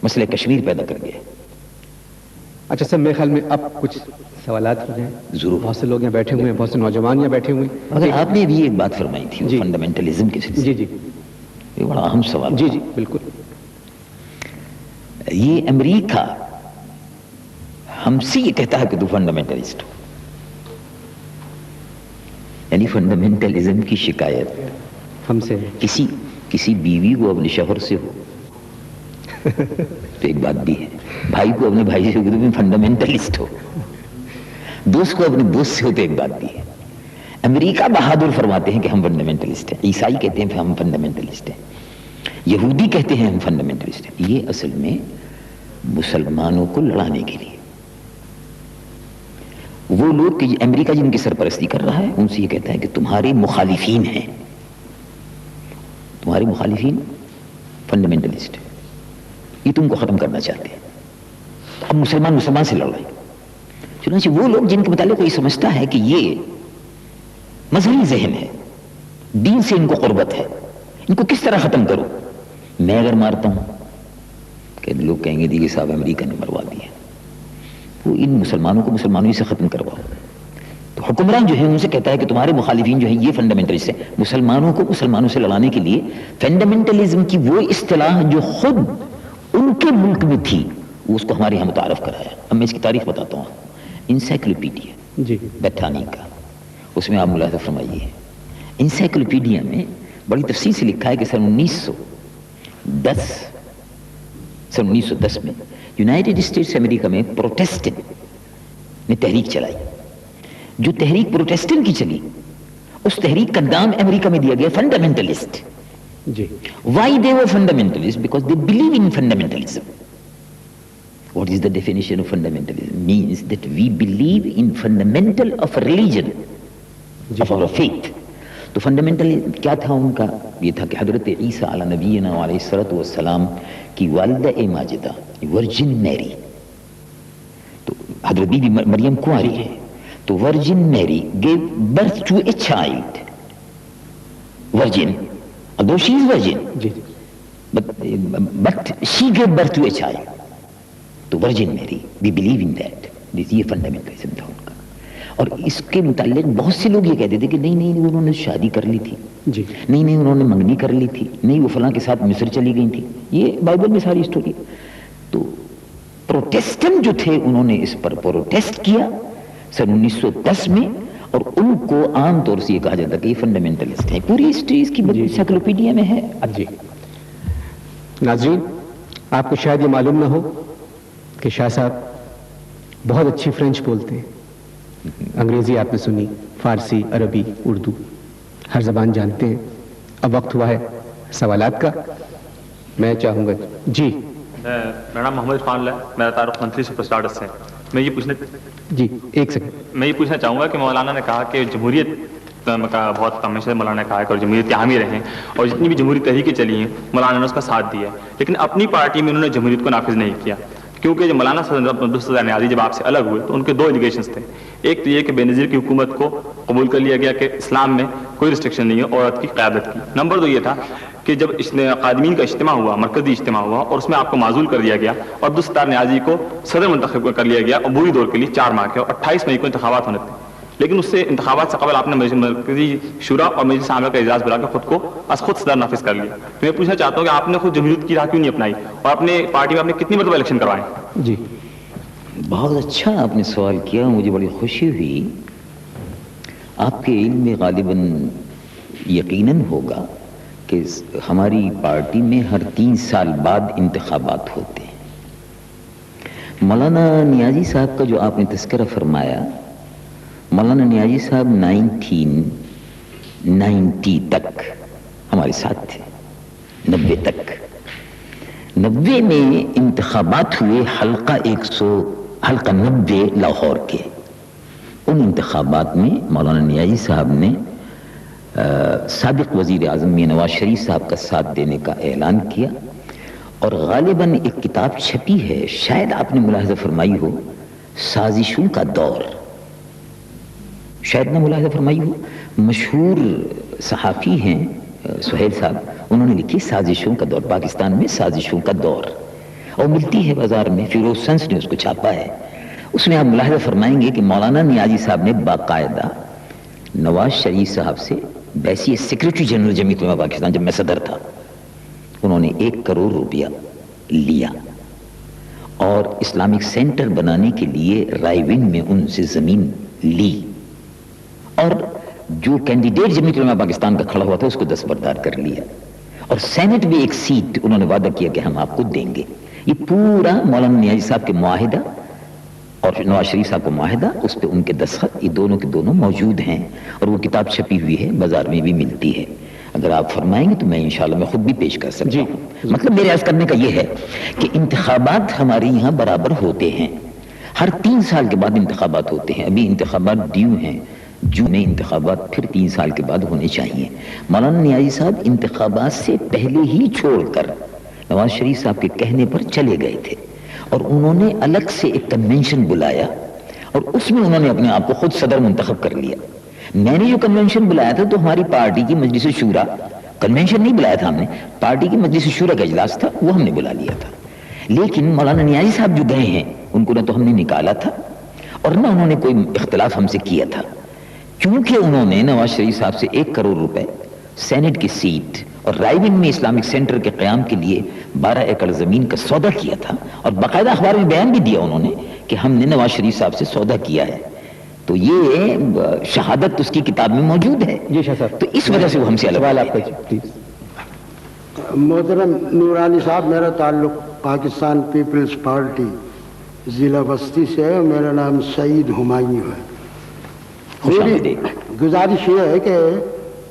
مسئلہ کشمیر پیدا کر گئے. اچھا سر, میرے خیال میں اب کچھ سوالات ہو جائیں. ضرور. بہت سے لوگ یہاں بیٹھے ہوئے ہیں, بہت سے نوجوان یہاں بیٹھے ہوئے ہیں. مگر آپ نے بھی ایک بات فرمائی تھی فنڈامنٹلزم کے سلسلے. جی یہ بڑا اہم سوال. جی بالکل. یہ امریکہ ہم سے یہ کہتا ہے کہ تو فنڈامنٹلسٹ ہو, یعنی فنڈامنٹلزم کی شکایت ہم سے کسی بیوی کو اپنے شوہر سے ہو تو ایک بات بھی ہے, بھائی کو اپنے بھائی سے ہو تو فنڈامنٹلسٹ ہو, دوست کو اپنے دوست سے ہو تو ایک بات بھی ہے. امریکہ بہادر فرماتے ہیں کہ ہم فنڈامنٹلسٹ ہیں, عیسائی کہتے ہیں کہ ہم فنڈامنٹلسٹ ہیں. یہودی کہتے ہیں ہم فنڈامنٹلسٹ ہیں، یہ اصل میں مسلمانوں کو لڑانے کے لیے وہ لوگ کہ امریکہ جن کی سرپرستی کر رہا ہے ان سے یہ کہتا ہے کہ تمہارے مخالفین ہیں، تمہارے مخالفین فنڈامنٹلسٹ، یہ تم کو ختم کرنا چاہتے ہیں، اب مسلمان سے لڑ رہے ہیں۔ چنانچہ وہ لوگ جن کے متعلق کوئی سمجھتا ہے کہ یہ مذہبی ذہن ہے، دین سے ان کو قربت ہے، ان کو کس طرح ختم کرو، میں اگر مارتا ہوں کہ لوگ کہیں گے دیگے صاحب امریکہ نے مروا دیا، وہ ان مسلمانوں کو مسلمانوں سے ختم کرواؤ۔ تو حکمران جو ہے ان سے کہتا ہے کہ تمہارے مخالفین جو ہیں یہ فنڈامنٹلسٹ ہیں، مسلمانوں کو مسلمانوں سے لڑانے کے لیے فنڈامنٹلزم کی وہ اصطلاح جو خود ان کے ملک میں تھی وہ اس کو ہمارے یہاں متعارف کرایا۔ اب میں اس کی تاریخ بتاتا ہوں۔ انسائکلوپیڈیا جی بیٹھانی کا، اس میں آپ ملاحظہ فرمائیے، انسائکلوپیڈیا میں بڑی تفصیل سے لکھا ہے کہ سن 1910 میں یونائٹڈ اسٹیٹس امریکہ میں پروٹیسٹنٹ نے تحریک چلائی۔ جو تحریک پروٹیسٹنٹ کی چلی اس تحریک کا نام امریکہ میں دیا گیا فنڈامنٹلسٹ۔ جی Why they were fundamentalists? Because they believe in fundamentalism. What is the definition of fundamentalism? Means that we believe in fundamental of a religion, of our faith. تو فنڈامنٹل کیا تھا ان کا؟ یہ تھا کہ حضرت عیسیٰ علی نبینا علیہ الصلوۃ والسلام کی والدہ ماجدہ ورجن میری، تو حضرت بی بی مریم کنواری ہے، تو ورجن میری gave birth to a child, virgin, although she is virgin, جی but she gave birth to a child. تو virgin Mary, we believe in that. یہ فنڈامنٹلزم تھا ان کا۔ اور اس کے متعلق بہت سے لوگ یہ کہتے تھے کہ نہیں انہوں نے شادی کر لی تھی، جی نہیں انہوں نے منگنی کر لی تھی، نہیں وہ فلاں کے ساتھ مصر چلی گئی تھی، یہ بائبل میں ساری اسٹوری۔ تو پروٹیسٹنٹ جو تھے انہوں نے اس پر پروٹیسٹ کیا سن 1910 میں، اور ان کو عام طور سے یہ کہا جاتا کہ یہ فنڈامنٹلسٹ ہیں۔ پوری ہسٹری اس کی انسائکلوپیڈیا میں ہے۔ جی ناظرین، آپ کو شاید یہ معلوم نہ ہو کہ شاہ صاحب بہت اچھی فرینچ بولتے ہیں، انگریزی آپ نے سنی، فارسی، عربی، اردو، ہر زبان جانتے ہیں۔ اب وقت ہوا ہے سوالات کا۔ میں چاہوں گا جی میرا نام محمد عرفان ہے، میرا تعارف منتھلی سپر اسٹارڈر سے۔ میں یہ پوچھنا چاہوں گا کہ مولانا نے کہا کہ جمہوریت کا بہت ہمیشہ مولانا نے کہا ہے اور جمہوریت کے حامی رہے ہیں، اور جتنی بھی جمہوری تحریکیں چلی ہیں مولانا نے اس کا ساتھ دیا ہے، لیکن اپنی پارٹی میں انہوں نے جمہوریت کو نافذ نہیں کیا، کیونکہ جب مولانا عبدالستار نیازی جب آپ سے الگ ہوئے تو ان کے دو ایلیگیشنز تھے۔ ایک تو یہ کہ بے نظیر کی حکومت کو قبول کر لیا گیا کہ اسلام میں کوئی ریسٹرکشن نہیں ہے عورت کی قیادت کی۔ نمبر دو یہ تھا کہ جب قادمین کا اجتماع ہوا، مرکزی اجتماع ہوا، اور اس میں آپ کو معزول کر دیا گیا اور عبدالستار نیازی کو صدر منتخب کر لیا گیا عبوری دور کے لیے 4 ماہ کے، اور 28 مئی کو انتخابات ہونے تھے، لیکن اس سے انتخابات سے قبل آپ نے مرکزی شورا اور مجلس عاملہ کا اجلاس بلا کے خود صدر نافذ کر لیا۔ تو میں پوچھنا چاہتا ہوں کہ آپ نے خود جمہوریت کی راہ کیوں نہیں اپنائی، اور اپنے پارٹی میں آپ نے کتنی مرتبہ الیکشن کروائے؟ جی بہت اچھا آپ نے سوال کیا، مجھے بڑی خوشی ہوئی۔ آپ کے علم میں غالباً یقیناً ہوگا کہ ہماری پارٹی میں ہر 3 سال بعد انتخابات ہوتے ہیں۔ مولانا نیازی صاحب کا جو آپ نے تذکرہ فرمایا، مولانا نیازی صاحب 1990 تک ہمارے ساتھ تھے، 90 تک۔ 90 میں انتخابات ہوئے حلقہ 90 لاہور کے۔ ان انتخابات میں مولانا نیازی صاحب نے سابق وزیر اعظم میں نواز شریف صاحب کا ساتھ دینے کا اعلان کیا، اور غالباً ایک کتاب چھپی ہے، شاید آپ نے ملاحظہ فرمائی ہو، سازشوں کا دور، شاید نہ ملاحظہ فرمائی ہو۔ مشہور صحافی ہیں سہیل صاحب، انہوں نے لکھی سازشوں کا دور، پاکستان میں سازشوں کا دور، اور ملتی ہے بازار میں، فیروز سنس نے اس کو چھاپا ہے۔ اس میں آپ ملاحظہ فرمائیں گے کہ مولانا نیازی صاحب نے باقاعدہ نواز شریف صاحب سے بیسی سیکرٹری جنرل جمعیت علماء پاکستان جب میں صدر تھا، انہوں نے 1 کروڑ روپیہ لیا، اور اسلامک سینٹر بنانے کے لیے رائے ونگ میں ان سے زمین لی، اور جو کینڈیڈیٹ جمعیت علماء پاکستان کا کھڑا ہوا تھا اس کو دستبردار کر لیا، اور سینٹ میں 1 سیٹ انہوں نے وعدہ کیا کہ ہم آپ کو دیں گے۔ یہ پورا مولانا نیازی صاحب کے معاہدہ اور نواز شریف صاحب کا معاہدہ، اس پہ ان کے دستخط، یہ دونوں کے دونوں موجود ہیں، اور وہ کتاب چھپی ہوئی ہے، بازار میں بھی ملتی ہے۔ اگر آپ فرمائیں گے تو میں انشاءاللہ میں خود بھی پیش کر سکتا ہوں. مطلب میرے عرض کرنے کا یہ ہے کہ انتخابات ہمارے یہاں برابر ہوتے ہیں، ہر 3 سال کے بعد انتخابات ہوتے ہیں. ابھی انتخابات ڈیو ہیں، جون میں انتخابات پھر 3 سال کے بعد ہونے چاہیے. مولانا نیازی صاحب انتخابات سے پہلے ہی چھوڑ کر نواز شریف صاحب کے کہنے پر چلے گئے تھے، اور انہوں نے الگ سے ایک کنونشن بلایا اور اس میں انہوں نے اپنے آپ کو خود صدر منتخب کر لیا. میں نے جو کنونشن بلایا تھا تو ہماری پارٹی کی مجلس شورا، کنونشن نہیں بلایا تھا ہم نے، پارٹی کی مجلس شورا کا اجلاس تھا وہ ہم نے بلا لیا تھا. لیکن مولانا نیازی صاحب جو گئے ہیں ان کو نہ تو ہم نے نکالا تھا اور نہ انہوں نے کوئی اختلاف ہم سے کیا تھا، کیونکہ انہوں نے نواز شریف صاحب سے 1 کروڑ روپے سینٹ کی سیٹ اور رائے ونگ میں اسلامک سینٹر کے قیام کے لیے 12 ایکڑ زمین کا سودا کیا تھا، اور باقاعدہ اخبار میں بیان بھی دیا انہوں نے کہ ہم نے نواز شریف صاحب سے سودا کیا ہے. تو یہ شہادت اس کی کتاب میں موجود ہے. جی شاہ صاحب، تو اس وجہ سے وہ ہم سے الگ سوال آپ کا پلیز. محترم نورانی صاحب، میرا تعلق پاکستان پیپلز پارٹی ضلع بستی سے ہے، میرا نام سعید ہمایوں ہے. میری گزارش یہ ہے کہ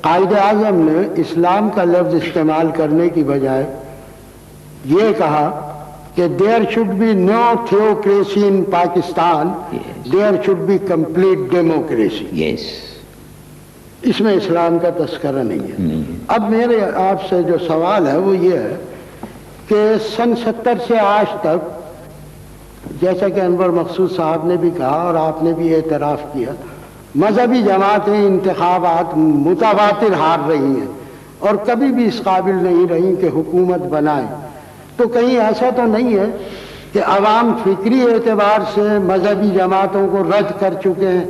قائد اعظم نے اسلام کا لفظ استعمال کرنے کی بجائے یہ کہا کہ there should be no theocracy in Pakistan, there should be complete democracy. Yes, اس میں اسلام کا تذکرہ نہیں ہے. اب میرے آپ سے جو سوال ہے وہ یہ ہے کہ سن 70 سے آج تک، جیسا کہ انور مقصود صاحب نے بھی کہا اور آپ نے بھی اعتراف کیا، مذہبی جماعتیں انتخابات متواتر ہار رہی ہیں اور کبھی بھی اس قابل نہیں رہی کہ حکومت بنائیں. تو کہیں ایسا تو نہیں ہے کہ عوام فکری اعتبار سے مذہبی جماعتوں کو رد کر چکے ہیں؟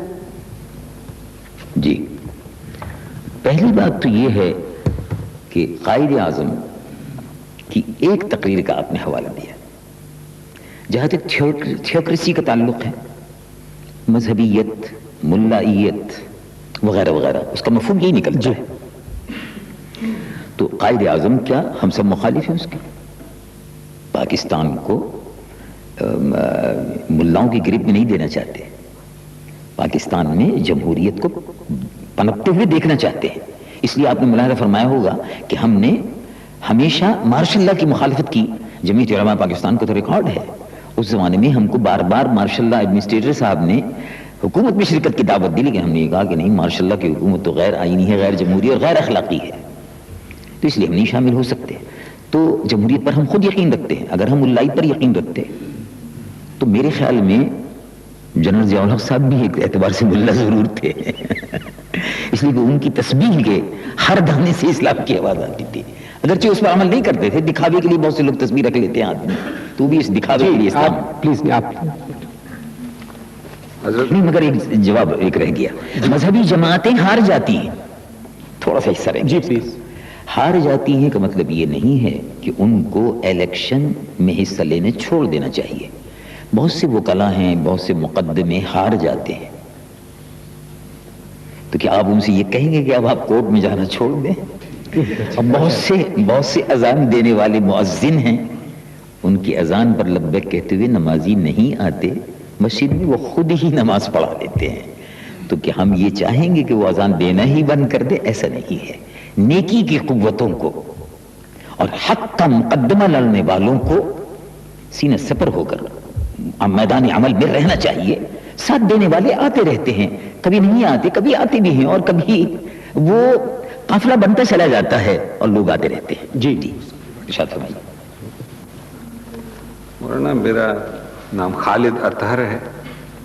جی، پہلی بات تو یہ ہے کہ قائد اعظم کی ایک تقریر کا آپ نے حوالہ دیا. جہاں تک تھیوکریسی کا تعلق ہے، مذہبیت، ملائیت وغیرہ وغیرہ، اس کا مفہوم یہی نکلتا ہے. تو قائد اعظم کیا ہم سب مخالف ہیں اس کے؟ پاکستان کو ملاؤں کی گرفت میں نہیں دینا چاہتے، پاکستان میں جمہوریت کو پنپتے ہوئے دیکھنا چاہتے ہیں. اس لیے آپ نے ملاحظہ فرمایا ہوگا کہ ہم نے ہمیشہ مارشل لا کی مخالفت کی. جمعیت علماء پاکستان کو تو ریکارڈ ہے، اس زمانے میں ہم کو بار بار مارشل لا ایڈمنسٹریٹر صاحب نے حکومت میں شرکت کی دعوت دی، لیکن ہم نے یہ کہا کہ نہیں، مارشل لا کی حکومت تو غیر آئینی ہے، غیر جمہوری اور غیر اخلاقی ہے، تو اس لیے ہم نہیں شامل ہو سکتے. تو جمہوریت پر ہم خود یقین رکھتے ہیں. اگر ہم ملائی پر یقین رکھتے تو میرے خیال میں جنرل ضیاء الحق صاحب بھی ایک اعتبار سے ملا ضرور تھے اس لیے کہ ان کی تسبیح کے ہر دانے سے اسلام کی آواز آتی تھی. اگرچہ اس پر عمل نہیں کرتے تھے، دکھاوے کے لیے بہت سے لوگ تسبیح رکھ لیتے ہیں آدمی، تو بھی اس دکھاوے کے لیے اسلام. پلیز آپ نہیں، مگر ایک جواب ایک رہ گیا. مذہبی جماعتیں ہار جاتی ہیں، تھوڑا سا حصہ رہ گیا. جی پلیز. ہار جاتی ہیں کا مطلب یہ نہیں ہے کہ ان کو الیکشن میں حصہ لینے چھوڑ دینا چاہیے. بہت سے وکلا ہیں، بہت سے مقدمے ہار جاتے ہیں، تو کیا آپ ان سے یہ کہیں گے کہ اب آپ کورٹ میں جانا چھوڑ دیں؟ اور بہت سے اذان دینے والے مؤذن ہیں، ان کی اذان پر لبیک کہتے ہوئے نمازی نہیں آتے، مسجد میں وہ خود ہی نماز پڑھا لیتے ہیں. تو کیا ہم یہ چاہیں گے کہ وہ اذان دینا ہی بند کر دے؟ ایسا نہیں ہے. نیکی کی قوتوں کو اور حق کا مقدمہ لڑنے والوں کو سینہ سپر ہو کر میدان عمل میں رہنا چاہیے. ساتھ دینے والے آتے رہتے ہیں، کبھی نہیں آتے، کبھی آتے بھی ہیں، اور کبھی وہ قافلہ بنتا چلا جاتا ہے اور لوگ آتے رہتے ہیں. جی ارشاد فرمائیے. مولانا، میرا نام خالد اطہر ہے.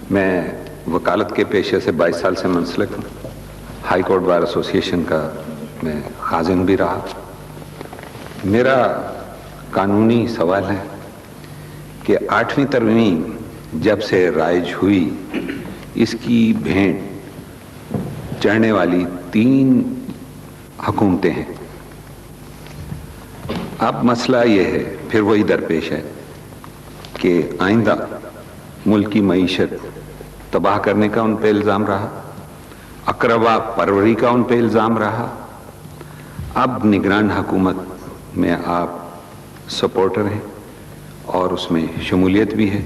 میں وکالت کے پیشے سے 22 سال سے منسلک ہوں. ہائی کورٹ بار ایسوسیشن کا میں خازن بھی رہا. میرا قانونی سوال ہے کہ 8ویں ترمیم جب سے رائج ہوئی، اس کی بھینٹ چڑھنے والی 3 حکومتیں ہیں. اب مسئلہ یہ ہے، پھر وہی درپیش ہے کہ آئندہ ملک کی معیشت تباہ کرنے کا ان پہ الزام رہا، اقربا پروری کا ان پہ الزام رہا. اب نگران حکومت میں آپ سپورٹر ہیں اور اس میں شمولیت بھی ہے.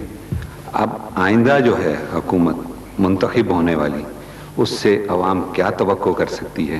اب آئندہ جو ہے حکومت منتخب ہونے والی، اس سے عوام کیا توقع کر سکتی ہے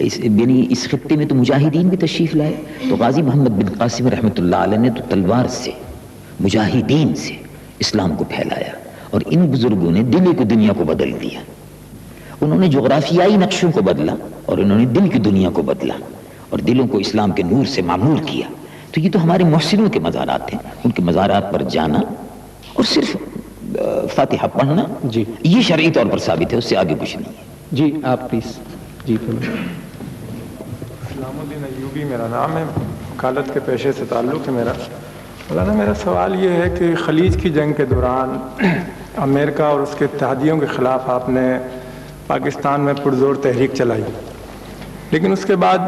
یعنی اس خطے میں تو مجاہدین بھی تشریف لائے. تو غازی محمد بن قاسم رحمۃ اللہ علیہ نے تو تلوار سے مجاہدین سے اسلام کو پھیلایا, اور ان بزرگوں نے دل کی دنیا کو بدل دیا. انہوں نے جغرافیائی نقشوں کو بدلا اور انہوں نے دل کی دنیا کو بدلا اور دلوں کو اسلام کے نور سے معمور کیا. تو یہ تو ہمارے محسنوں کے مزارات ہیں. ان کے مزارات پر جانا اور صرف فاتحہ پڑھنا جی یہ شرعی طور پر ثابت ہے, اس سے آگے کچھ نہیں ہے. جی آپ پلیز. جی اسلام الدین ایوبی میرا نام ہے, وکالت کے پیشے سے تعلق ہے میرا. مولانا میرا سوال یہ ہے کہ خلیج کی جنگ کے دوران امریکہ اور اس کے اتحادیوں کے خلاف آپ نے پاکستان میں پرزور تحریک چلائی, لیکن اس کے بعد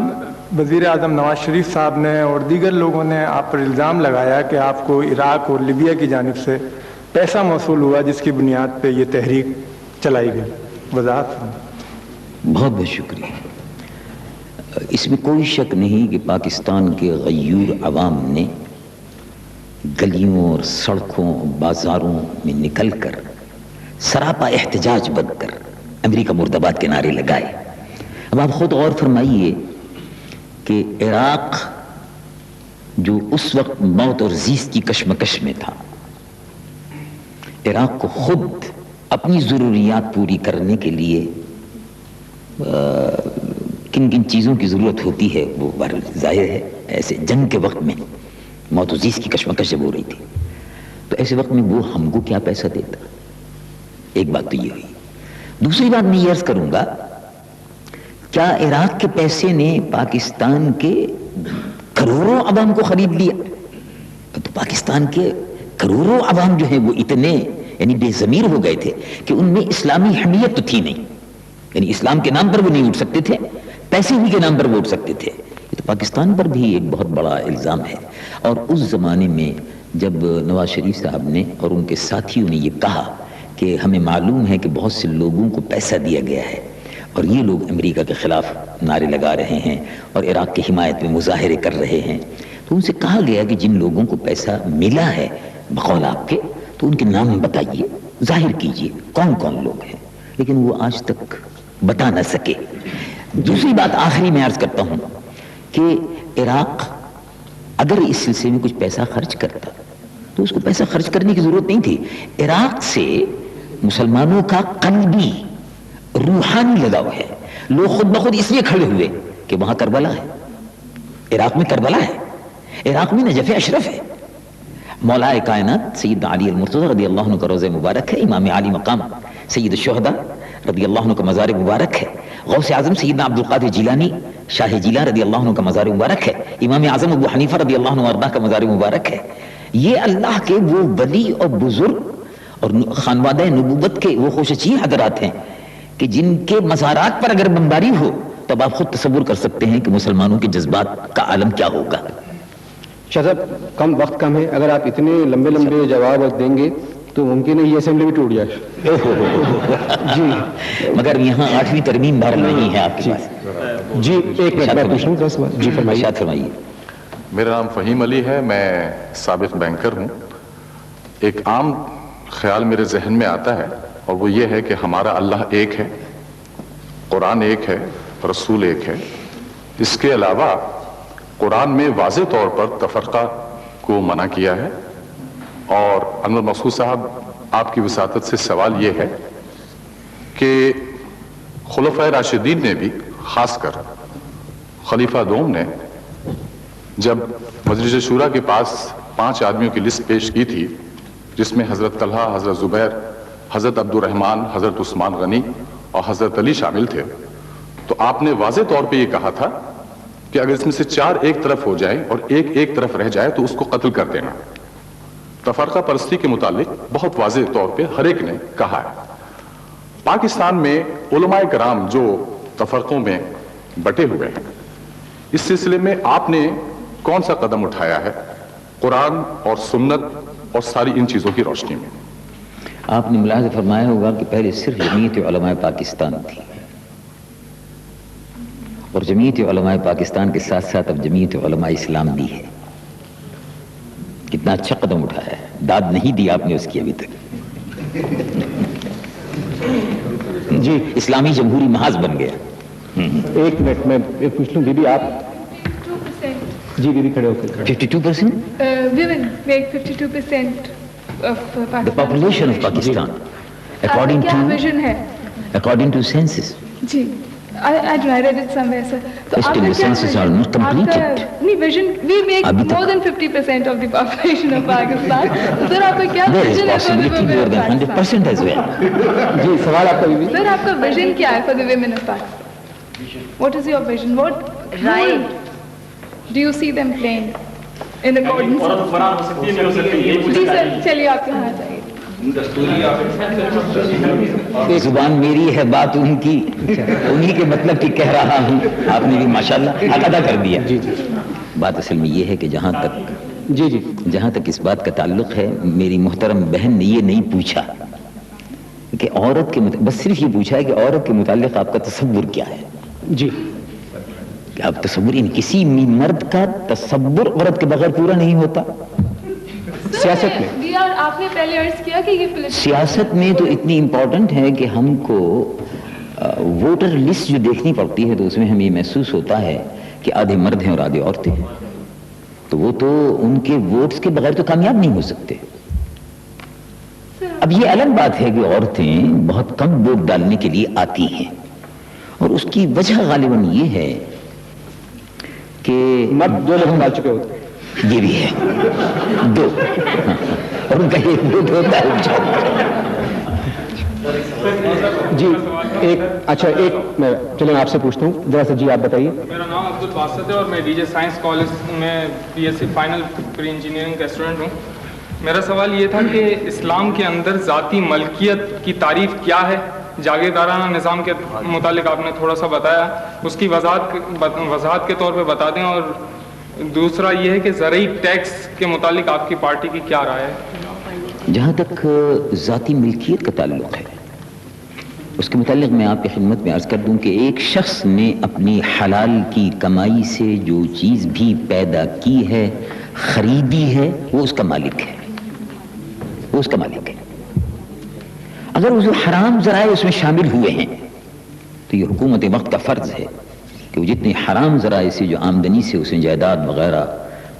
وزیر اعظم نواز شریف صاحب نے اور دیگر لوگوں نے آپ پر الزام لگایا کہ آپ کو عراق اور لیبیا کی جانب سے پیسہ موصول ہوا جس کی بنیاد پہ یہ تحریک چلائی گئی. وضاحت. بہت بہت شکریہ. اس میں کوئی شک نہیں کہ پاکستان کے غیور عوام نے گلیوں اور سڑکوں بازاروں میں نکل کر سراپا احتجاج بند کر امریکہ مرد آباد کے نعرے لگائے. اب آپ خود غور فرمائیے کہ عراق جو اس وقت موت اور زیست کی کشمکش میں تھا, عراق کو خود اپنی ضروریات پوری کرنے کے لیے کن کن چیزوں کی ضرورت ہوتی ہے وہ ظاہر ہے. ایسے جنگ کے وقت میں موت و زیست کی کشمکش جب ہو رہی تھی تو ایسے وقت میں وہ ہم کو کیا پیسہ دیتا. ایک بات تو یہ ہوئی. دوسری بات میں یہ عرض کروں گا, کیا عراق کے پیسے نے پاکستان کے کروڑوں عوام کو خرید لیا؟ تو پاکستان کے کروڑوں عوام جو ہیں وہ اتنے یعنی بے ضمیر ہو گئے تھے کہ ان میں اسلامی حمیت تو تھی نہیں. یعنی اسلام کے نام پر وہ نہیں اٹھ سکتے تھے, پیسے ہی کے نام پر وہ اٹھ سکتے تھے. یہ تو پاکستان پر بھی ایک بہت بڑا الزام ہے. اور اس زمانے میں جب نواز شریف صاحب نے اور ان کے ساتھیوں نے یہ کہا کہ ہمیں معلوم ہے کہ بہت سے لوگوں کو پیسہ دیا گیا ہے اور یہ لوگ امریکہ کے خلاف نعرے لگا رہے ہیں اور عراق کی حمایت میں مظاہرے کر رہے ہیں, تو ان سے کہا گیا کہ جن لوگوں کو پیسہ ملا ہے بقول آپ کے تو ان کے نام بتائیے, ظاہر کیجئے کون کون لوگ ہیں. لیکن وہ آج تک بتا نہ سکے. دوسری بات آخری میں عرض کرتا ہوں کہ عراق اگر اس سلسلے میں کچھ پیسہ خرچ کرتا تو اس کو پیسہ خرچ کرنے کی ضرورت نہیں تھی. عراق سے مسلمانوں کا قلبی روحانی لگاؤ ہے. لوگ خود بخود اس لیے کھڑے ہوئے کہ وہاں کربلا ہے, عراق میں کربلا ہے, عراق میں نجف اشرف ہے, مولا کائنات سید علی المرتضی رضی اللہ عنہ کا روضہ مبارک ہے, امام علی مقام سید الشہداء رضی اللہ عنہ کا مزار مبارک ہے, غوث اعظم سیدنا عبد القادر جیلانی شاہ جیلان رضی اللہ عنہ کا مزار مبارک ہے, امام اعظم ابو حنیفہ رضی اللہ عنہ وارضاہ کا مزار مبارک ہے. یہ اللہ کے وہ ولی اور بزرگ اور خانوادہ نبوت کے وہ خوشچی حضرات ہیں کہ جن کے مزارات پر اگر بمباری ہو تو اب آپ خود تصور کر سکتے ہیں کہ مسلمانوں کے جذبات کا عالم کیا ہوگا. شاہ صاحب وقت کم ہے, اگر آپ اتنے لمبے لمبے جواب دیں گے تو ممکن ہے یہ اسمبلی بھی ٹوٹ جائے. جی مگر یہاں 8ویں ترمیم بہرحال نہیں ہے آپ کے پاس. جی ایک منٹ میں پوچھوں گا سوال. جی فرمائیے. میرا نام فہیم علی ہے, میں سابق بینکر ہوں. ایک عام خیال میرے ذہن میں آتا ہے اور وہ یہ ہے کہ ہمارا اللہ ایک ہے, قرآن ایک ہے, رسول ایک ہے. اس کے علاوہ قرآن میں واضح طور پر تفرقہ کو منع کیا ہے. اور انور مسعود صاحب آپ کی وساطت سے سوال یہ ہے کہ خلفائے راشدین نے بھی, خاص کر خلیفہ دوم نے جب مجلس شورا کے پاس 5 آدمیوں کی لسٹ پیش کی تھی جس میں حضرت طلحہ, حضرت زبیر, حضرت عبد الرحمن, حضرت عثمان غنی اور حضرت علی شامل تھے, تو آپ نے واضح طور پہ یہ کہا تھا کہ اگر اس میں سے 4 ایک طرف ہو جائیں اور ایک طرف رہ جائے تو اس کو قتل کر دینا. تفرقہ پرستی کے متعلق بہت واضح طور پہ ہر ایک نے کہا ہے. پاکستان میں علماء کرام جو تفرقوں میں بٹے ہوئے ہیں, اس سلسلے میں آپ نے کون سا قدم اٹھایا ہے قرآن اور سنت اور ساری ان چیزوں کی روشنی میں؟ آپ نے ملاحظہ فرمایا ہوگا کہ پہلے صرف جمعیت علماء پاکستان تھی اور جمعیت علماء پاکستان کے ساتھ ساتھ اب جمعیت علماء اسلام بھی ہے. کتنا اچھا قدم اٹھایا ہے, داد نہیں دی آپ نے اس کی ابھی تک. جی اسلامی جمہوری محاذ بن گیا. ایک منٹ میں پوچھ لوں دیدی آپ 52% جی دیدی کھڑے ہو کر 52% women make 52% of the population of Pakistan according کیا to vision ہے census. G I read it somewhere sir. تو آپ Still کا the کیا census vision؟ are not completed. آپ کا نہیں vision we make ابھی تک more than 50% of the population of Pakistan. تو سر آپ کا کیا There is vision ہے for the possibility women more of than Pakistan؟ 100% as well. جی سوال آپ کا بھی سر آپ کا vision کیا ہے for the women of Pakistan? What is your vision? What role do you see them playing in accordance? جی سر چلیے آپ کہاں جائیے. زبان میری ہے بات ان کی انہی کے مطلب کی کہہ رہا ہوں. آپ نے بھی ماشاءاللہ حق ادا کر دیا. جی جی بات اصل میں یہ ہے کہ جہاں تک اس بات کا تعلق ہے میری محترم بہن نے یہ نہیں پوچھا کہ عورت کے بس صرف یہ پوچھا ہے کہ عورت کے متعلق آپ کا تصور کیا ہے. جی کہ آپ تصور کسی مرد کا تصور عورت کے بغیر پورا نہیں ہوتا. سیاست میں آپ نے پہلے عرض کیا کہ یہ سیاست میں تو اتنی امپورٹنٹ ہے کہ ہم کو ووٹر لسٹ جو دیکھنی پڑتی ہے تو اس میں ہمیں یہ محسوس ہوتا ہے کہ آدھے مرد ہیں اور آدھے عورتیں ہیں. تو وہ تو ان کے ووٹس کے بغیر تو کامیاب نہیں ہو سکتے. اب یہ الگ بات ہے کہ عورتیں بہت کم ووٹ ڈالنے کے لیے آتی ہیں اور اس کی وجہ غالباً یہ ہے کہ مرد دو لوگ ڈال چکے ہوتے ہیں. یہ بھی ہے دو اور ان کا ایک ووٹ ہوتا ہے. جی ایک اچھا ایک میں چلیں آپ سے پوچھتا ہوں ذرا سا. جی آپ بتائیے. میرا نام عبد الباسط ہے اور میں ڈی جے سائنس کالج میں B S C final pre engineering کا اسٹوڈنٹ ہوں. میرا سوال یہ تھا کہ اسلام کے اندر ذاتی ملکیت کی تعریف کیا ہے؟ جاگیردارانہ نظام کے متعلق آپ نے تھوڑا سا بتایا, اس کی وضاحت کے طور پہ بتا دیں. اور دوسرا یہ ہے کہ زرعی ٹیکس کے متعلق آپ کی پارٹی کی کیا رائے ہے؟ جہاں تک ذاتی ملکیت کا تعلق ہے اس کے متعلق میں آپ کی خدمت میں عرض کر دوں کہ ایک شخص نے اپنی حلال کی کمائی سے جو چیز بھی پیدا کی ہے خریدی ہے وہ اس کا مالک ہے. وہ اس کا مالک ہے. اگر وہ حرام ذرائع اس میں شامل ہوئے ہیں تو یہ حکومت وقت کا فرض ہے کہ وہ جتنی حرام ذرائع سے جو آمدنی سے اس نے جائیداد وغیرہ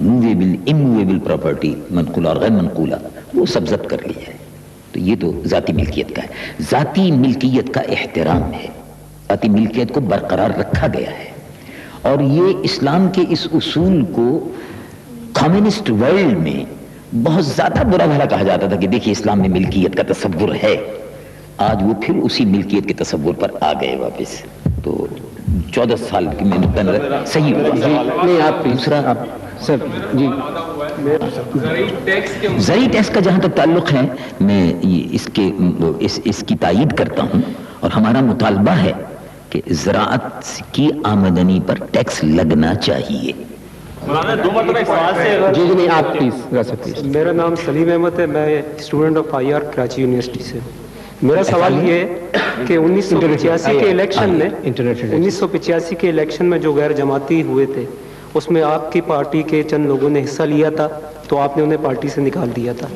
موویبل اموویبل پراپرٹی منقولہ اور غیر منقولہ وہ سب ضبط کر لی ہے. تو یہ تو ذاتی ملکیت کا ہے. ذاتی ملکیت کا احترام ہے, ذاتی ملکیت کو برقرار رکھا گیا ہے. اور یہ اسلام کے اس اصول کو کمیونسٹ ورلڈ میں بہت زیادہ برا بھلا کہا جاتا تھا کہ دیکھیے اسلام میں ملکیت کا تصور ہے. آج وہ پھر اسی ملکیت کے تصور پر آ گئے واپس. تو 14 سال کی میں نظر صحیح ہوا. نہیں آپ دوسرا سر جی زرعی ٹیکس کا جہاں تک تعلق ہے میں اس کی تائید کرتا ہوں اور ہمارا مطالبہ ہے کہ زراعت کی آمدنی پر ٹیکس لگنا چاہیے. جی نہیں آپ پلیز. میرا نام سلیم احمد ہے, میں student of I R Karachi university سے. میرا سوال یہ ہے کہ 1985 کے الیکشن میں جو غیر جماعتی ہوئے تھے اس میں آپ کی پارٹی کے چند لوگوں نے حصہ لیا تھا تو آپ نے انہیں پارٹی سے نکال دیا تھا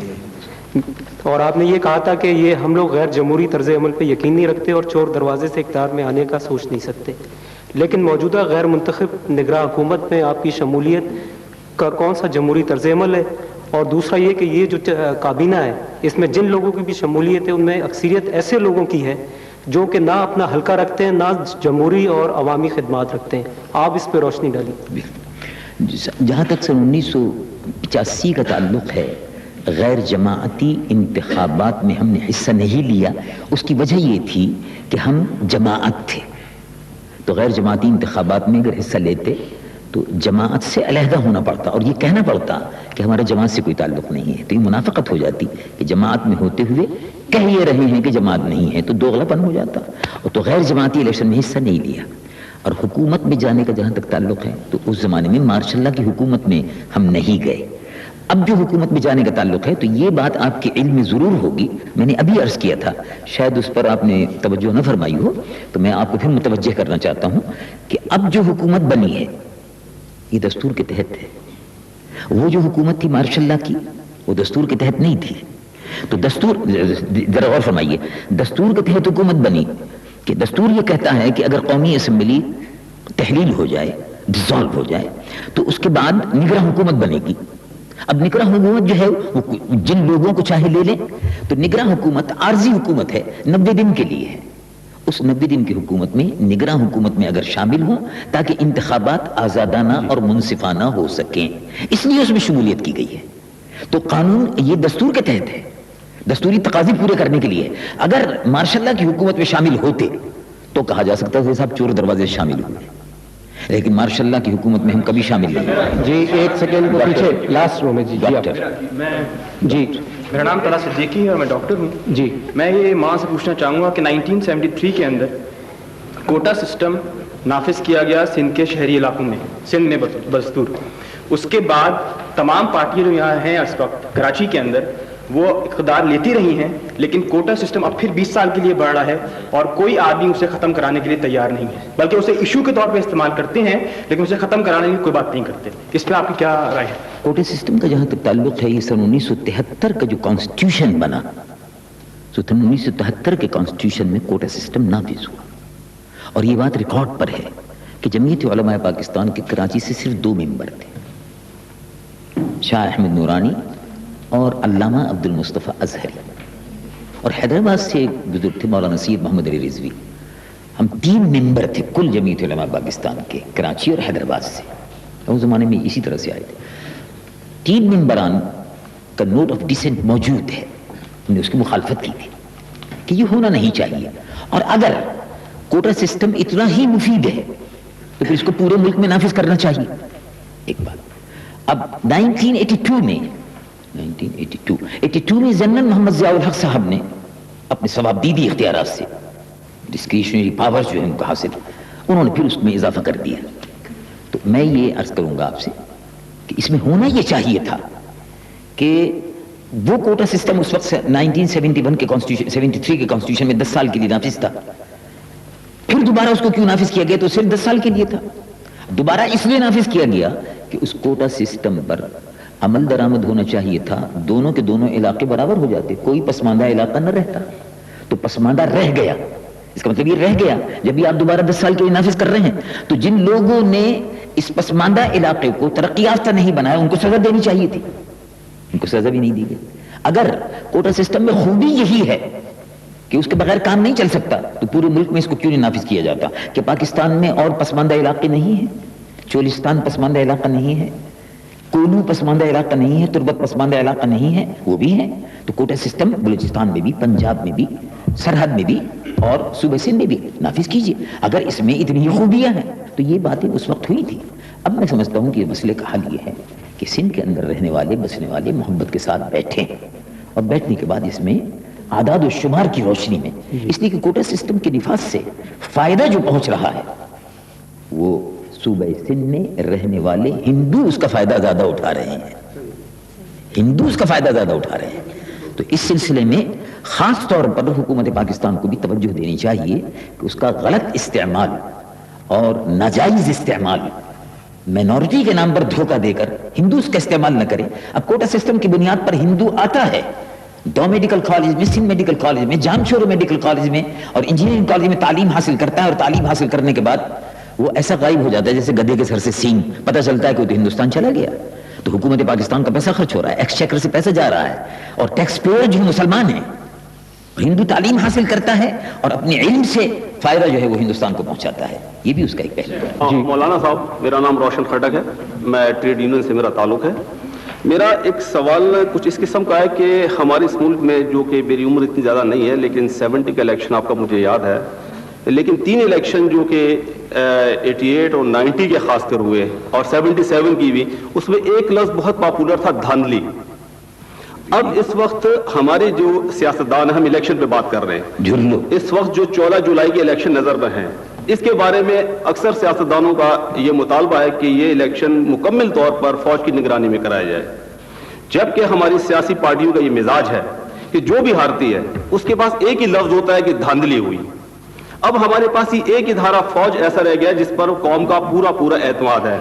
اور آپ نے یہ کہا تھا کہ یہ ہم لوگ غیر جمہوری طرز عمل پہ یقین نہیں رکھتے اور چور دروازے سے اقتدار میں آنے کا سوچ نہیں سکتے. لیکن موجودہ غیر منتخب نگراں حکومت میں آپ کی شمولیت کا کون سا جمہوری طرز عمل ہے؟ اور دوسرا یہ کہ یہ جو کابینہ ہے اس میں جن لوگوں کی بھی شمولیت ہے ان میں اکثریت ایسے لوگوں کی ہے جو کہ نہ اپنا حلقہ رکھتے ہیں نہ جمہوری اور عوامی خدمات رکھتے ہیں. آپ اس پہ روشنی ڈالیں. جہاں تک سن 1985 کا تعلق ہے غیر جماعتی انتخابات میں ہم نے حصہ نہیں لیا. اس کی وجہ یہ تھی کہ ہم جماعت تھے. تو غیر جماعتی انتخابات میں اگر حصہ لیتے تو جماعت سے علیحدہ ہونا پڑتا اور یہ کہنا پڑتا کہ ہمارا جماعت سے کوئی تعلق نہیں ہے. تو یہ منافقت ہو جاتی کہ جماعت میں ہوتے ہوئے کہہ یہ رہے ہیں کہ جماعت نہیں ہے, تو دوغلاپن ہو جاتا. اور تو غیر جماعتی الیکشن میں حصہ نہیں لیا. اور حکومت میں جانے کا جہاں تک تعلق ہے تو اس زمانے میں ماشاء اللہ کی حکومت میں ہم نہیں گئے. اب جو حکومت میں جانے کا تعلق ہے تو یہ بات آپ کے علم میں ضرور ہوگی, میں نے ابھی عرض کیا تھا, شاید اس پر آپ نے توجہ نہ فرمائی ہو, تو میں آپ کو پھر متوجہ کرنا چاہتا ہوں کہ اب جو حکومت بنی ہے یہ دستور کے تحت ہے. وہ جو حکومت تھی ماشاء اللہ کی وہ دستور کے تحت نہیں تھی. تو دستور ذرا غور فرمائیے, دستور کے تحت حکومت بنی کہ دستور یہ کہتا ہے کہ اگر قومی اسمبلی تحلیل ہو جائے، ڈیزالو ہو جائے، تو اس کے بعد نگراں حکومت بنے گی. اب نگراں حکومت جو ہے وہ جن لوگوں کو چاہے لے لیں، تو نگراں حکومت عارضی حکومت ہے، 90 دن کے لیے ہے. اس 90 دن کی حکومت میں نگراں حکومت میں اگر شامل ہوں تاکہ انتخابات آزادانہ اور منصفانہ ہو سکیں، اس لیے اس میں شمولیت کی گئی ہے. تو قانون یہ دستور کے تحت ہے، دستوری تقاضے پورے کرنے کے لیے. اگر ماشاء اللہ کی حکومت میں شامل ہوتے تو کہا جا سکتا ہے صاحب چور دروازے سے شامل ہوئے، لیکن ماشاء اللہ کی حکومت میں ہم کبھی شامل نہیں. جی ایک سیکنڈ کو پیچھے لاسٹ رو میں. جی جی میرا نام طلحہ صدیقی ہے اور میں ڈاکٹر ہوں. جی میں یہ ماں سے پوچھنا چاہوں گا کہ 1973 کے اندر کوٹا سسٹم نافذ کیا گیا سندھ کے شہری علاقوں میں، سندھ میں بدستور. اس کے بعد تمام پارٹیاں جو یہاں ہیں اس وقت کراچی کے اندر وہ اقتدار لیتی رہی ہیں، لیکن کوٹا سسٹم اب پھر 20 سال کے لیے بڑھ رہا ہے اور کوئی آدمی اسے ختم کرانے کے لیے تیار نہیں ہے، بلکہ اسے ایشو کے طور پہ استعمال کرتے ہیں لیکن اسے ختم کرانے کی کوئی بات نہیں کرتے. اس پہ آپ کی کیا رائے ہے؟ کوٹا سسٹم کا جہاں تک تعلق ہے، یہ سن 1973 کا جو کانسٹیٹیوشن بنا، تو 1973 کے کانسٹیٹیوشن میں کوٹا سسٹم نافذ ہوا. اور یہ بات ریکارڈ پر ہے کہ جمعیت علماء پاکستان کے کراچی سے صرف 2 ممبر تھے، شاہ احمد نورانی اور علامہ عبد المصطفیٰ اظہری، اور حیدرآباد سے ایک بزرگ تھے مولانا سید محمد علی رضوی. ہم 3 ممبر تھے کل جمعیت علماء پاکستان کے، کراچی اور حیدرآباد سے. اس زمانے میں اسی طرح سے آئے تھے. 3 ممبران کا نوٹ آف ڈیسنٹ موجود ہے، ہم نے اس کی مخالفت کی تھی کہ یہ ہونا نہیں چاہیے، اور اگر کوٹا سسٹم اتنا ہی مفید ہے تو پھر اس کو پورے ملک میں نافذ کرنا چاہیے. ایک بات. اب 1982 میں جنرل محمد ضیاء الحق صاحب نے اپنے ثوابدیدی اختیارات سے ڈسکریشنری پاور جو ہے ان کو حاصل، انہوں نے پھر اس میں اضافہ کر دیا. تو میں یہ عرض کروں گا آپ سے کہ اس میں ہونا یہ چاہیے تھا کہ وہ کوٹا سسٹم اس وقت 1971 کے کانسٹیٹیوشن 73 کے کانسٹیٹیوشن میں 10 سال کے لیے نافذ تھا. پھر دوبارہ اس کو کیوں نافذ کیا گیا؟ تو صرف 10 سال کے لیے تھا. دوبارہ اس لیے نافذ کیا گیا کہ اس کوٹا سسٹم پر عمل درآمد ہونا چاہیے تھا، دونوں کے دونوں علاقے برابر ہو جاتے، کوئی پسماندہ علاقہ نہ رہتا. تو پسماندہ رہ گیا، اس کا مطلب یہ رہ گیا. جب بھی آپ دوبارہ 10 سال کے لیے نافذ کر رہے ہیں تو جن لوگوں نے اس پسماندہ علاقے کو ترقی یافتہ نہیں بنایا ان کو سزا دینی چاہیے تھی، ان کو سزا بھی نہیں دی گئی. اگر کوٹا سسٹم میں خوبی یہی ہے کہ اس کے بغیر کام نہیں چل سکتا تو پورے ملک میں اس کو کیوں نہیں نافذ کیا جاتا؟ کہ پاکستان میں اور پسماندہ علاقے نہیں ہیں، چولستان پسماندہ علاقہ نہیں ہے، کولو پسماندہ علاقہ نہیں ہے، تربت پسماندہ علاقہ نہیں ہے، وہ بھی ہیں. تو کوٹا سسٹم بلوچستان میں بھی، پنجاب میں بھی، سرحد میں بھی اور صوبہ سندھ میں بھی نافذ کیجیے. اگر اس میں اتنی خوبیاں ہیں تو یہ باتیں اس وقت ہوئی تھی. اب میں سمجھتا ہوں کہ مسئلے کا حل یہ ہے کہ سندھ کے اندر رہنے والے بسنے والے محبت کے ساتھ بیٹھیں، اور بیٹھنے کے بعد اس میں اعداد و شمار کی روشنی میں، اس لیے کہ کوٹا سسٹم کے نفاذ سے فائدہ جو پہنچ رہا ہے وہ صوبہ سندھ میں رہنے والے ہندو اس کا فائدہ زیادہ اٹھا رہے ہیں، ہندو اس کا فائدہ زیادہ اٹھا رہے ہیں. تو اس سلسلے میں خاص طور پر حکومت پاکستان کو بھی توجہ دینی چاہیے کہ اس کا غلط استعمال اور ناجائز استعمال، مینورٹی کے نام پر دھوکہ دے کر ہندو اس کا استعمال نہ کرے. اب کوٹا سسٹم کی بنیاد پر ہندو آتا ہے 2 میڈیکل کالج میں، سندھ میڈیکل کالج میں، جامشورو میڈیکل کالج میں اور انجینئرنگ کالج میں تعلیم حاصل کرتا ہے، اور تعلیم حاصل کرنے کے بعد وہ ایسا غائب ہو جاتا ہے جیسے گدھے کے سر سے سینگ، پتہ چلتا ہے کہ وہ تو ہندوستان چلا گیا. تو حکومت پاکستان کا پیسہ خرچ ہو رہا ہے، ایکسچیکر سے پیسہ جا رہا ہے، اور ٹیکس پیئر جو مسلمان ہیں، ہندو تعلیم حاصل کرتا ہے اور اپنے علم سے فائدہ جو ہے وہ ہندوستان کو پہنچاتا ہے. یہ بھی اس کا ایک پہلو ہے. مولانا صاحب، میرا نام روشن خٹک ہے، میں ٹریڈ یونین سے میرا تعلق ہے. میرا ایک سوال کچھ اس قسم کا ہے کہ ہمارے اس ملک میں، جو کہ میری عمر اتنی زیادہ نہیں ہے لیکن 70 کا الیکشن آپ کا مجھے یاد ہے، لیکن 3 الیکشن جو کہ 88 اور 90 کے خاص کر ہوئے اور 77 کی بھی، اس میں ایک لفظ بہت پاپولر تھا، دھاندلی. اب اس وقت ہمارے جو سیاستدان ہیں، ہم الیکشن پہ بات کر رہے ہیں، اس وقت جو 14 جولائی کے الیکشن نظر میں ہیں، اس کے بارے میں اکثر سیاستدانوں کا یہ مطالبہ ہے کہ یہ الیکشن مکمل طور پر فوج کی نگرانی میں کرایا جائے، جبکہ ہماری سیاسی پارٹیوں کا یہ مزاج ہے کہ جو بھی ہارتی ہے اس کے پاس ایک ہی لفظ ہوتا ہے کہ دھاندلی ہوئی. اب ہمارے پاس یہ ایک ادارہ فوج ایسا رہ گیا جس پر قوم کا پورا اعتماد ہے،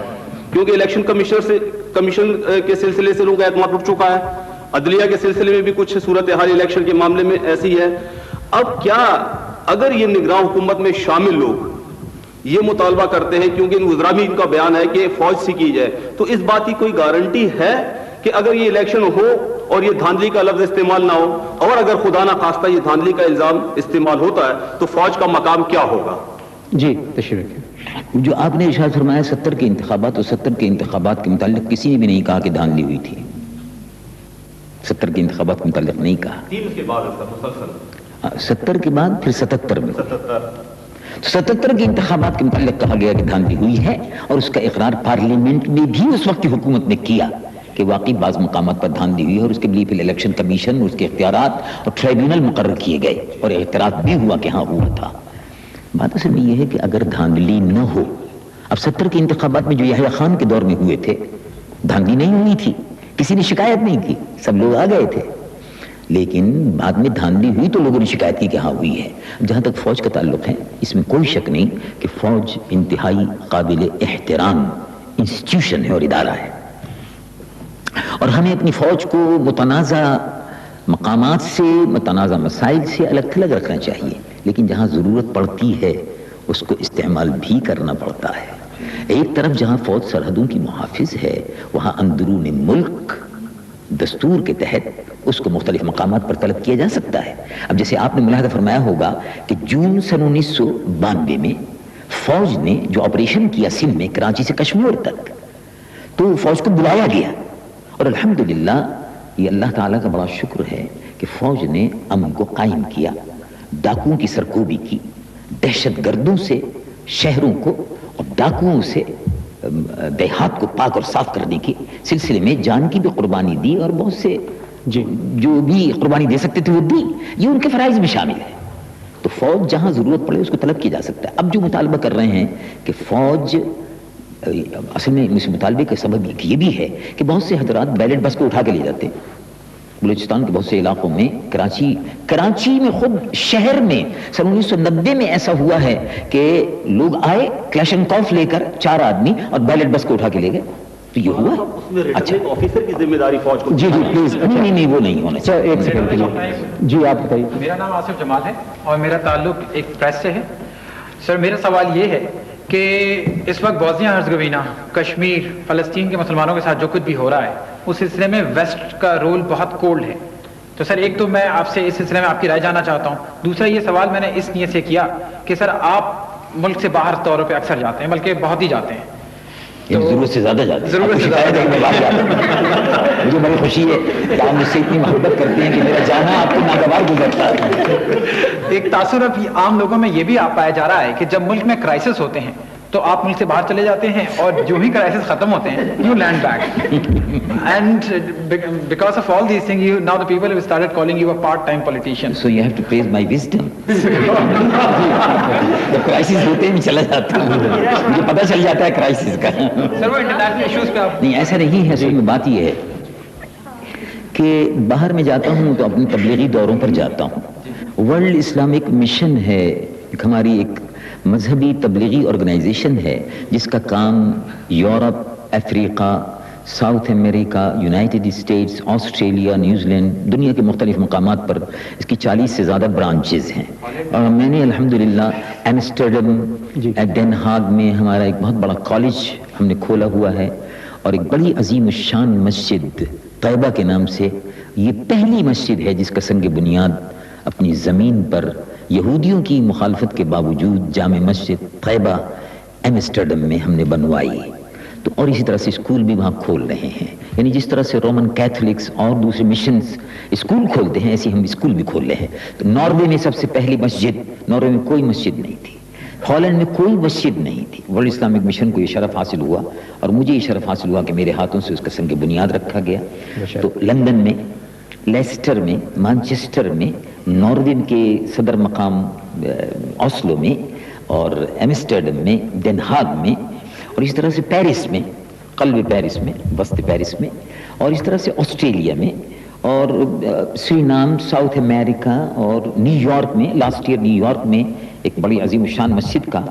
کیونکہ الیکشن کمیشن کے سلسلے سے لوگوں کا اعتماد اٹھ چکا ہے، عدلیہ کے سلسلے میں بھی کچھ صورتحال الیکشن کے معاملے میں ایسی ہے. اب کیا اگر یہ نگراں حکومت میں شامل لوگ یہ مطالبہ کرتے ہیں, کیونکہ ان وزراء میں ان کا بیان ہے کہ فوج سے کی جائے, تو اس بات کی کوئی گارنٹی ہے کہ اگر یہ الیکشن ہو اور یہ دھاندلی کا لفظ استعمال نہ ہو, اور اگر خدا نہ خواستہ یہ دھاندلی کا الزام استعمال ہوتا ہے, تو فوج کا مقام کیا ہوگا؟ جی تشریح رکھیں. جو آپ نے ارشاد فرمایا 70 کے انتخابات, اور 70 کے انتخابات کے متعلق کسی نے بھی نہیں کہا کہ دھاندلی ہوئی تھی. 70 کے انتخابات کے متعلق نہیں کہا. 3 کے بعد مسلسل 70 کے بعد پھر 77 میں. 77 کے انتخابات کے متعلق کہا گیا کہ دھاندلی ہوئی ہے, اور اس کا اقرار پارلیمنٹ نے بھی اس وقت کی حکومت نے کیا کہ واقعی بعض مقامات پر دھاندلی ہوئی, اور اس کے لیے پھر الیکشن کمیشن, اس کے اختیارات اور ٹریبیونل مقرر کیے گئے, اور اعتراض بھی ہوا کہ ہاں ہوا تھا. بات اصل میں یہ ہے کہ اگر دھاندلی نہ ہو, اب 70 کے انتخابات میں جو یحییٰ خان کے دور میں ہوئے تھے دھاندلی نہیں ہوئی تھی, کسی نے شکایت نہیں کی, سب لوگ آ گئے تھے, لیکن بعد میں دھاندلی ہوئی تو لوگوں نے شکایت کی کہ ہاں ہوئی ہے. جہاں تک فوج کا تعلق ہے, اس میں کوئی شک نہیں کہ فوج انتہائی قابل احترام انسٹیٹیوشن ہے اور ادارہ ہے, اور ہمیں اپنی فوج کو متنازع مقامات سے, متنازع مسائل سے الگ تھلگ رکھنا چاہیے, لیکن جہاں ضرورت پڑتی ہے اس کو استعمال بھی کرنا پڑتا ہے. ایک طرف جہاں فوج سرحدوں کی محافظ ہے, وہاں اندرون ملک دستور کے تحت اس کو مختلف مقامات پر طلب کیا جا سکتا ہے. اب جیسے آپ نے ملاحظہ فرمایا ہوگا کہ جون سن 1992 میں فوج نے جو آپریشن کیا سندھ میں کراچی سے کشمیر تک, تو فوج کو بلایا گیا, اور الحمدللہ یہ اللہ تعالیٰ کا بڑا شکر ہے کہ فوج نے امن کو قائم کیا, ڈاکوؤں کی سرکوبی کی, دہشت گردوں سے شہروں کو اور ڈاکوؤں سے دیہات کو پاک اور صاف کرنے کے سلسلے میں جان کی بھی قربانی دی, اور بہت سے جو بھی قربانی دے سکتے تھے وہ دی. یہ ان کے فرائض میں شامل ہے. تو فوج جہاں ضرورت پڑے اس کو طلب کیا جا سکتا ہے. اب جو مطالبہ کر رہے ہیں کہ فوج, اصل میں اس مطالبے کا سبب یہ بھی ہے کہ بہت سے حضرات بیلٹ بس کو اٹھا کے لے جاتے ہیں. بلوچستان کے بہت سے علاقوں میں, کراچی میں خود شہر میں سن 1990 میں ایسا ہوا ہے کہ لوگ آئے کلاشنکوف لے کر 4 آدمی, اور بیلٹ بس کو اٹھا کے لے گئے. تو یہ ہوا. اچھا, آفیسر کی ذمہ داری فوج کو. جی پلیز, نہیں وہ نہیں ہونا چاہیے. ایک سیکنڈ. جی آپ بتائیے. میرا نام آصف جمال ہے اور میرا تعلق ایک پریس سے ہے. سر میرا سوال یہ ہے کہ اس وقت بوسنیا ہرزگوینہ, کشمیر, فلسطین کے مسلمانوں کے ساتھ جو کچھ بھی ہو رہا ہے اس سلسلے میں ویسٹ کا رول بہت کولڈ ہے. تو سر ایک تو میں آپ سے اس سلسلے میں آپ کی رائے جاننا چاہتا ہوں. دوسرا یہ سوال میں نے اس نیت سے کیا کہ سر آپ ملک سے باہر دوروں پہ اکثر جاتے ہیں, بلکہ بہت ہی جاتے ہیں, ضرورت سے زیادہ جاتے ہیں. ضرورت سے مجھے بڑی خوشی ہے کہ آپ مجھ سے اتنی محبت کرتے ہیں کہ میرا جانا آپ کو ناگوار گزرتا ہے. ایک تاثر اب عام لوگوں میں یہ بھی پایا جا رہا ہے کہ جب ملک میں کرائسس ہوتے ہیں تو آپ ملک سے باہر چلے جاتے ہیں, اور جو ہی کرائسس ختم ہوتے ہیں you land back. And because of all these things now the people have started calling you a part time politician. So you have to praise my wisdom. جب کرائسس ہوتے ہیں میں چلا جاتا ہوں, مجھے پتہ چل جاتا ہے کرائسس کا. سر وہ انٹرنیشنل ایشوز پہ آپ. نہیں ایسا نہیں ہے. اصل میں بات یہ ہے کہ باہر میں جاتا ہوں تو اپنی تبلیغی دوروں پر جاتا ہوں. ورلڈ اسلامک مشن ہے, ہماری ایک مذہبی تبلیغی آرگنائزیشن ہے جس کا کام Europe, Africa, South America, United States, Australia, New Zealand, دنیا کے مختلف مقامات پر اس کی 40 سے زیادہ برانچز ہیں. اور میں نے الحمدللہ ایمسٹرڈم, ڈین ہاگ میں ہمارا ایک بہت بڑا کالج ہم نے کھولا ہوا ہے, اور ایک بڑی عظیم الشان مسجد طیبہ کے نام سے, یہ پہلی مسجد ہے جس کا سنگ بنیاد اپنی زمین پر یہودیوں کی مخالفت کے باوجود جامع مسجد طیبہ ایمسٹرڈم میں ہم نے بنوائی. تو اور اسی طرح سے اسکول بھی وہاں کھول رہے ہیں, یعنی جس طرح سے رومن کیتھولکس اور دوسرے مشنز اسکول کھولتے ہیں ایسے ہم اسکول بھی کھول رہے ہیں. تو ناروے میں سب سے پہلی مسجد, ناروے میں کوئی مسجد نہیں تھی, ہالینڈ میں کوئی مسجد نہیں تھی. ورلڈ اسلامک مشن کو یہ شرف حاصل ہوا, اور مجھے یہ شرف حاصل ہوا کہ میرے ہاتھوں سے اس کا سنگ بنیاد رکھا گیا. تو لندن میں, لیسٹر میں, مانچسٹر میں, ناروے کے صدر مقام اوسلو میں, اور ایمسٹرڈم میں, ڈین ہاگ میں, اور اس طرح سے پیرس میں, قلب پیرس میں, وسط پیرس میں, اور اس طرح سے آسٹریلیا میں, اور سرینام, ساؤتھ امریکہ, اور نیو یارک میں. لاسٹ ایئر نیو یارک میں ایک بڑی عظیم الشان مسجد کا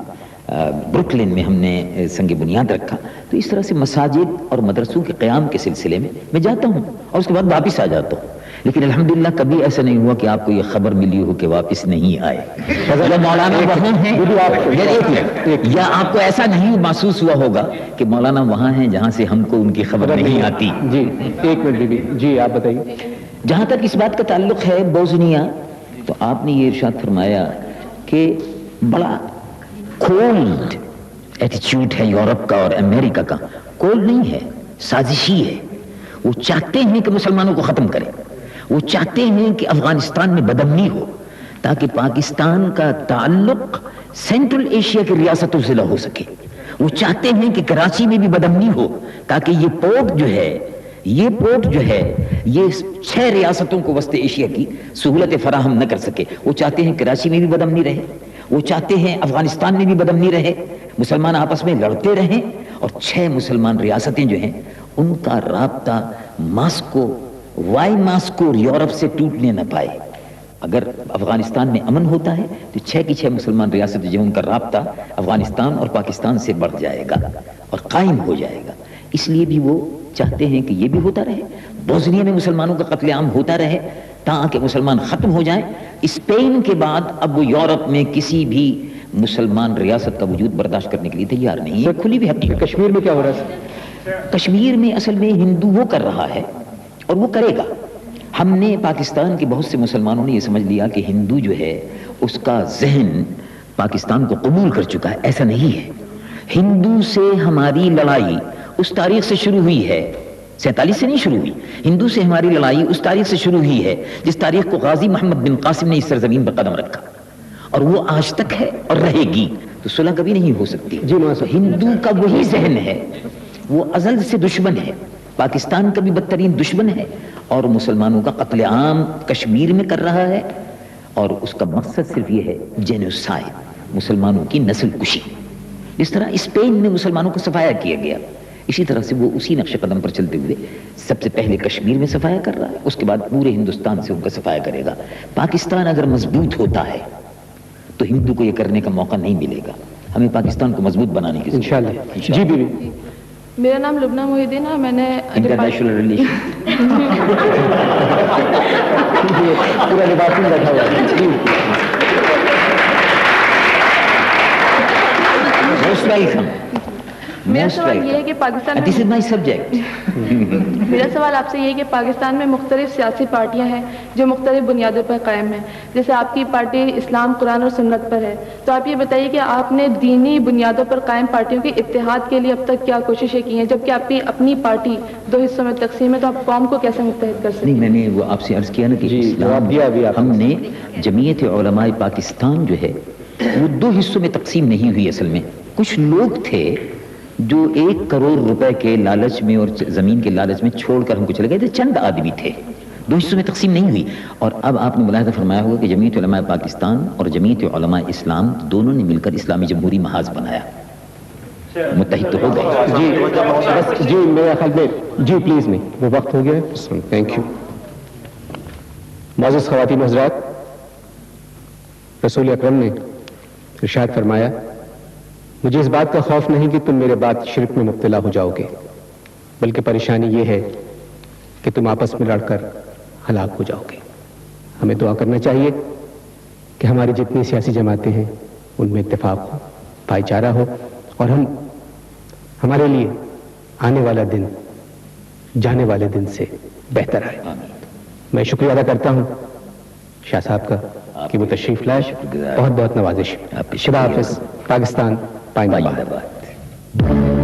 بروکلن میں ہم نے سنگ بنیاد رکھا. تو اس طرح سے مساجد اور مدرسوں کے قیام کے سلسلے میں جاتا ہوں, اور اس کے بعد واپس آ جاتا ہوں. لیکن الحمدللہ کبھی ایسا نہیں ہوا کہ آپ کو یہ خبر ملی ہو کہ واپس نہیں آئے. یا مولانا وہاں ہیں, یا آپ کو ایسا نہیں محسوس ہوا ہوگا کہ مولانا وہاں ہیں جہاں سے ہم کو ان کی خبر نہیں آتی. جی ایک منٹ بی بی, جی آپ بتائیے. جہاں تک اس بات کا تعلق ہے بوزنیا, تو آپ نے یہ ارشاد فرمایا کہ بڑا کولڈ ایٹیچیوڈ ہے یورپ کا اور امریکہ کا. کولڈ نہیں ہے, سازشی ہے. وہ چاہتے ہیں کہ مسلمانوں کو ختم کریں. وہ چاہتے ہیں کہ افغانستان میں بدامنی ہو تاکہ پاکستان کا تعلق سینٹرل ایشیا کی ریاستوں سے نہ ہو سکے. وہ چاہتے ہیں کہ کراچی میں بھی بدامنی ہو تاکہ یہ پورٹ جو ہے یہ 6 ریاستوں کو وسط ایشیا کی سہولت فراہم نہ کر سکے. وہ چاہتے ہیں کراچی میں بھی بدامنی رہے, وہ چاہتے ہیں افغانستان میں بھی بدامنی رہے, مسلمان آپس میں لڑتے رہیں, اور 6 مسلمان ریاستیں جو ہیں ان کا رابطہ ماسکو اور یورپ سے ٹوٹنے نہ پائے. اگر افغانستان میں امن ہوتا ہے تو 6 کی 6 مسلمان ریاستیں جو ہیں ان کا رابطہ افغانستان اور پاکستان سے بڑھ جائے گا اور قائم ہو جائے گا. اس لیے بھی وہ چاہتے ہیں کہ یہ بھی ہوتا رہے, بوسنیا میں مسلمانوں کا قتل عام ہوتا رہے تاکہ مسلمان ختم ہو جائیں. اسپین کے بعد اب وہ یورپ میں کسی بھی مسلمان ریاست کا وجود برداشت کرنے کے لیے تیار نہیں ہے. کھلی بھی حقیقت. کشمیر میں کیا ہو رہا ہے؟ کشمیر میں اصل میں ہندو وہ کر رہا ہے اور وہ کرے گا. ہم نے پاکستان کے بہت سے مسلمانوں نے یہ سمجھ لیا کہ ہندو جو ہے اس کا ذہن پاکستان کو قبول کر چکا ہے. ایسا نہیں ہے. ہندو سے ہماری لڑائی اس تاریخ سے شروع ہوئی ہے, 47 سے نہیں شروع ہوئی. ہندو سے ہماری لڑائی اس تاریخ سے شروع ہوئی ہے جس تاریخ کو غازی محمد بن قاسم نے اس سرزمین پر قدم رکھا, اور وہ آج تک ہے اور رہے گی. تو صلح کبھی نہیں ہو سکتی. ہندو کا وہی ذہن ہے, وہ ازل سے دشمن ہے, پاکستان کا بھی بدترین دشمن ہے, اور مسلمانوں کا قتل عام کشمیر میں کر رہا ہے, اور اس کا مقصد صرف یہ ہے جینوسائڈ, مسلمانوں کی نسل کشی. جس طرح اسپین میں مسلمانوں کو صفایا کیا گیا, اسی طرح سے وہ اسی نقش قدم پر چلتے ہوئے سب سے پہلے کشمیر میں صفایا کر رہا ہے, اس کے بعد پورے ہندوستان سے ان کا صفایا کرے گا. پاکستان اگر مضبوط ہوتا ہے تو ہندو کو یہ کرنے کا موقع نہیں ملے گا. ہمیں پاکستان کو مضبوط بنانے کی ضرورت ہے. انشاءاللہ. جی بیوی. میرا نام لبنہ محی الدین ہے. میں نے انٹرنیشنل ریلیشن پورا لباس میں بیٹھا ہوا ہے. میرا سوال یہ ہے کہ Pakistan This is my subject. میرا سوال آپ سے یہ ہے کہ پاکستان میں مختلف سیاسی پارٹیاں ہیں جو مختلف بنیادوں پر قائم ہیں. جیسے آپ کی پارٹی اسلام, قرآن اور سنت پر ہے, تو آپ یہ بتائیے کہ آپ نے دینی بنیادوں پر قائم پارٹیوں کے اتحاد کے لیے اب تک کیا کوششیں کی ہیں, جبکہ آپ کی اپنی پارٹی 2 حصوں میں تقسیم ہے, تو آپ قوم کو کیسے متحد کر سکتے ہیں؟ نہیں, میں نے وہ آپ سے عرض کیا نا کہ ہم نے جمعیت علماء پاکستان جو ہے وہ 2 حصوں میں تقسیم نہیں ہوئی. اصل میں کچھ لوگ تھے جو 1 کروڑ روپے کے لالچ میں اور زمین کے لالچ میں چھوڑ کر ہم کو چلے گئے تھے. چند آدمی تھے, 2 حصوں میں تقسیم نہیں ہوئی. اور اب آپ نے ملاحظہ فرمایا ہوگا کہ جمعیت علماء پاکستان اور جمعیت علماء اسلام دونوں نے مل کر اسلامی جمہوری محاذ بنایا, متحد تو ہو گئے. جی میرا خیال میں جی پلیز میں وہ وقت ہو گیا ہے. Thank you. معزز خواتین حضرات, رسول اکرم نے ارشاد فرمایا مجھے اس بات کا خوف نہیں کہ تم میرے بعد شرک میں مبتلا ہو جاؤ گے, بلکہ پریشانی یہ ہے کہ تم آپس میں لڑ کر ہلاک ہو جاؤ گے. ہمیں دعا کرنا چاہیے کہ ہماری جتنی سیاسی جماعتیں ہیں ان میں اتفاق ہو, بھائی چارہ ہو, اور ہمارے لیے آنے والا دن جانے والے دن سے بہتر آئے. میں شکریہ ادا کرتا ہوں شاہ صاحب کا کہ وہ تشریف لائے. بہت بہت نوازش. خدا حافظ. پاکستان پائندہ باد.